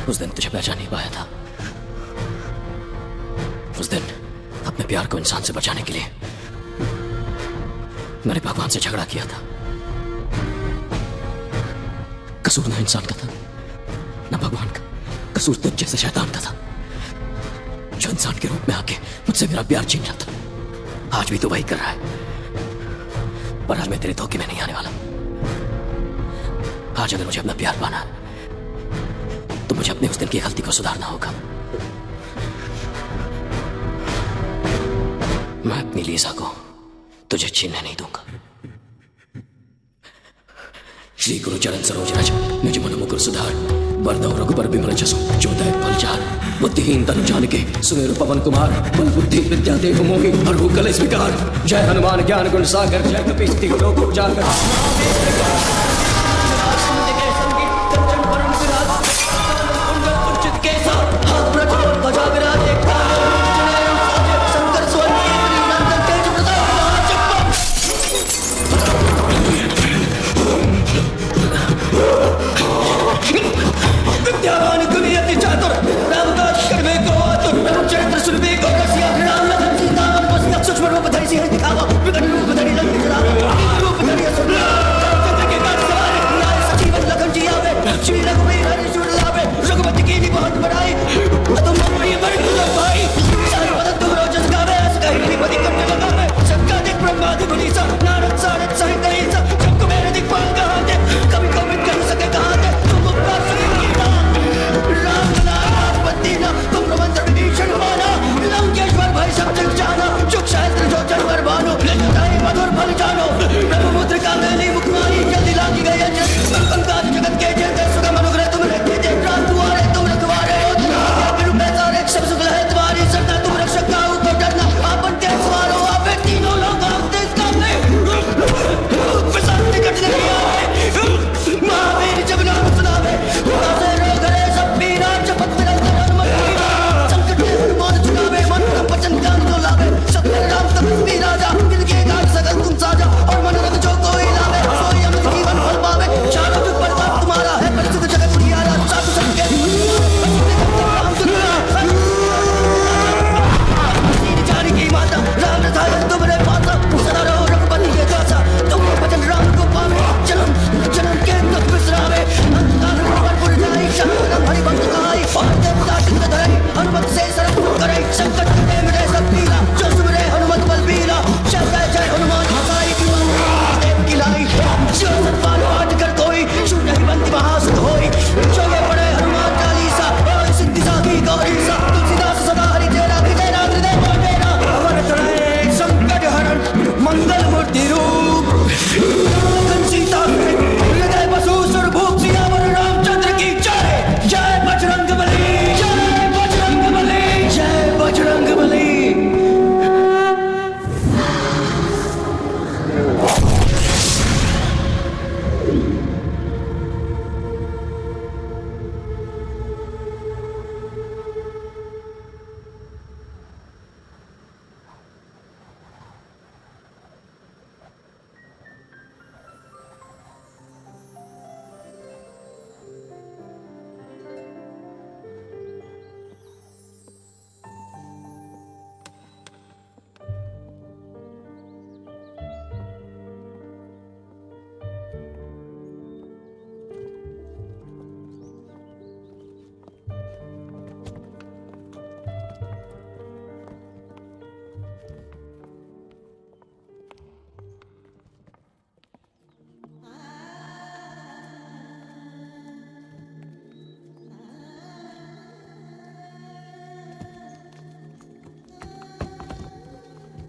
उस दिन तुझे पहचान नहीं पाया था। उस दिन अपने प्यार को इंसान से बचाने के लिए मैंने भगवान से झगड़ा किया था। कसूर ना इंसान का था ना भगवान का, कसूर तुझ जैसे शैतान का था जो इंसान के रूप में आके मुझसे मेरा प्यार छीन रहा था। आज भी तो वही कर रहा है, पर आज मैं तेरे धोखे में नहीं आने वाला। आज अगर मुझे अपना प्यार पाना तो मुझे अपने उस दिन की गलती को सुधारना होगा। मैं अपनी लीजा को तुझे छीनने नहीं दूंगा। श्री गुरु चरण सरोज रज निज मन मुकुर सुधार बरदौ रघुबर बिमल जसु जोदय फलचार बुद्धिहीन तनु जानिके सुमेरु पवन कुमार बल बुद्धि विद्या देव मोहि हरहु कलेश विकार जय हनुमान ज्ञान गुण सागर जय कपीस तिहु लोक उजागर विद्यावान गुणी अति चातुर राम काज करवे को आतुर चरित्र सुनबे को रसिया राम लखन सीता बसिया सूक्ष्म रूप धरि सिंह दिखावा विकट रूप धरि लंक जलावा रूप धरि असुर चंद्र के काज सवारे न्याय सजीवन लखन जी आवे श्री रघुवीर हरि सुर लावे रघुपति की भी बहुत बड़ाई तुम प्रिय बड़ भाई सर्वदा तुम रोजस गावे अस कहि पति करने लगावे सबका दिक ब्रह्मादि मुनीसा नारद सारद सहित ऐसा सबको मेरे दिक्पाल कहाते कभी कभी कर सके कहाते तुम उपकार राम नाम पतिना तुम मंत्र विभीषण माना लंकेश्वर भाई सब जग जाना चुप शास्त्र जो जनवर बानो लंकाई मधुर फल जानो प्रभु मुद्र का मैली मुखमारी जल्दी लागी गई अजर कंकाज जगत के जय सुगम अनुग्रह तुम रखे जय प्राण दुआरे तुम रखवारे हो तुम सारे सब सुख है तुम्हारी सरदा तुम रक्षक का ऊपर डरना आपन के सवारो आप तीनों लोग आपते सामने विशाल निकट नहीं आए महावीर जब नाम सुनावे उसे रोग है सब पीरा जपत निरंतर हनुमत संकट हनुमान चुकावे मन वचन ज्ञान को लावे सत्य राम तपस्वी राजा जिनके काज सकल तुम साजा और मनोरथ जो कोई लावे सोई अमृत जीवन फल पावे चारों जुग प्रताप तुम्हारा है परिचित जगत पुरियारा साधु संत के जारी की माता राम रसायन तुम्हारे पाता सदा रहो रघुपति के दासा तुम वचन राम को पावे जन्म जन्म के दुख बिसरावे अंतकाल पर जाई शरण हरि भक्त कहाई और देवता सिद्ध धरे हनुमत से शरण करे संकट हटे मिटे सब पीरा जो सुमरे हनुमत बलबीरा जय जय जय हनुमान हसाई देव की लाई जो सतपाल पाठ कर कोई शून्य ही बंदी महासुत होई जो ये पढ़े हनुमान चालीसा और सिद्धि साखी गौरी सा तुलसीदास सदा हरि तेरा विजय राम हृदय बाटेरा अवर चढ़ाए संकट हरण मंगल मूर्ति रूप लखन सीता हृदय बसु सुर भूप सियावर रामचंद्र की जय जय बजरंग बली जय बजरंग बली जय बजरंग बली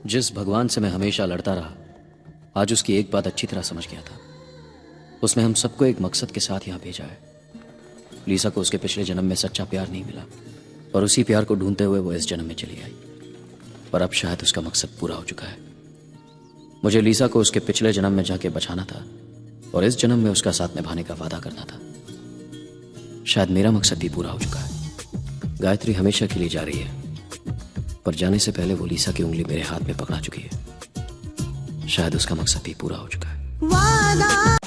जिस भगवान से मैं हमेशा लड़ता रहा, आज उसकी एक बात अच्छी तरह समझ गया था। उसने हम सबको एक मकसद के साथ यहां भेजा है। लीसा को उसके पिछले जन्म में सच्चा प्यार नहीं मिला और उसी प्यार को ढूंढते हुए वो इस जन्म में चली आई, पर अब शायद उसका मकसद पूरा हो चुका है। मुझे लीसा को उसके पिछले जन्म में जाके बचाना था और इस जन्म में उसका साथ निभाने का वादा करना था। शायद मेरा मकसद भी पूरा हो चुका है। गायत्री हमेशा के लिए जा रही है, पर जाने से पहले वो लीसा की उंगली मेरे हाथ में पकड़ा चुकी है। शायद उसका मकसद भी पूरा हो चुका है। वादा